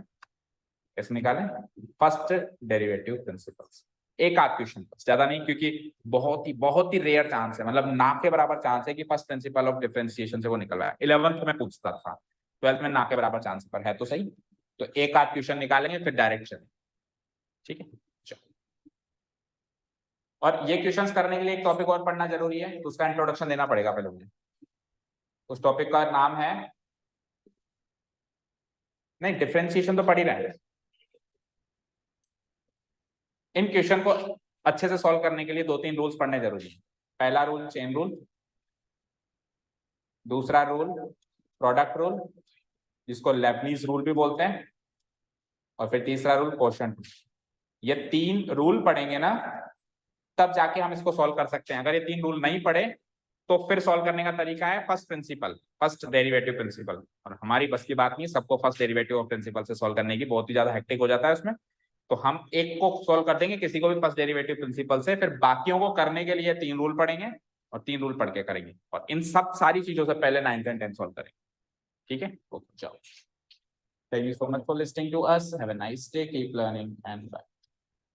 फर्स्ट डेरिवेटिव प्रिंसिपल्स, एक आध क्वेश्चन, ज्यादा नहीं, क्योंकि बहुत ही रेयर चांस है, मतलब ना के बराबर चांस है कि फर्स्ट प्रिंसिपल ऑफ डिफरेंशिएशन से वो निकल रहा है। 11th में पूछता था, 12th में ना के बराबर चांस पर है तो सही, तो एक आध क्वेश्चन निकालेंगे फिर डायरेक्ट चलेंगे। ठीक है, चलो। और ये क्वेश्चंस करने के लिए एक टॉपिक और पढ़ना जरूरी है, तो उसका इंट्रोडक्शन देना पड़ेगा पहले मुझे। उस टॉपिक का नाम है, नहीं डिफरेंशिएशन तो पढ़ ही रहे हैं, इन क्वेश्चन को अच्छे से सॉल्व करने के लिए 2-3 रूल्स पढ़ने जरूरी है। पहला रूल चेन रूल, दूसरा रूल प्रोडक्ट रूल जिसको लेबनीज रूल भी बोलते हैं, और फिर तीसरा रूल क्वोशिएंट रूल। ये 3 रूल पढ़ेंगे ना तब जाके हम इसको सॉल्व कर सकते हैं। अगर ये 3 रूल नहीं पढ़े तो फिर सॉल्व करने का तरीका है फर्स्ट डेरिवेटिव प्रिंसिपल, और हमारी बस की बात नहीं, सबको फर्स्ट डेरिवेटिव ऑफ प्रिंसिपल से सॉल्व करने की, बहुत ही ज्यादा हेक्टिक हो जाता है उसमें। तो हम एक को सॉल्व कर देंगे, किसी को भी फर्स्ट डेरिवेटिव प्रिंसिपल से, फिर बाकियों को करने के लिए 3 रूल पढ़ेंगे, और 3 रूल पढ़ के करेंगे, और इन सब सारी चीजों से पहले 9th and 10th सॉल्व करेंगे। ठीक है, चलो। Thank you so much for listening to us. Have a nice day. Keep learning and bye.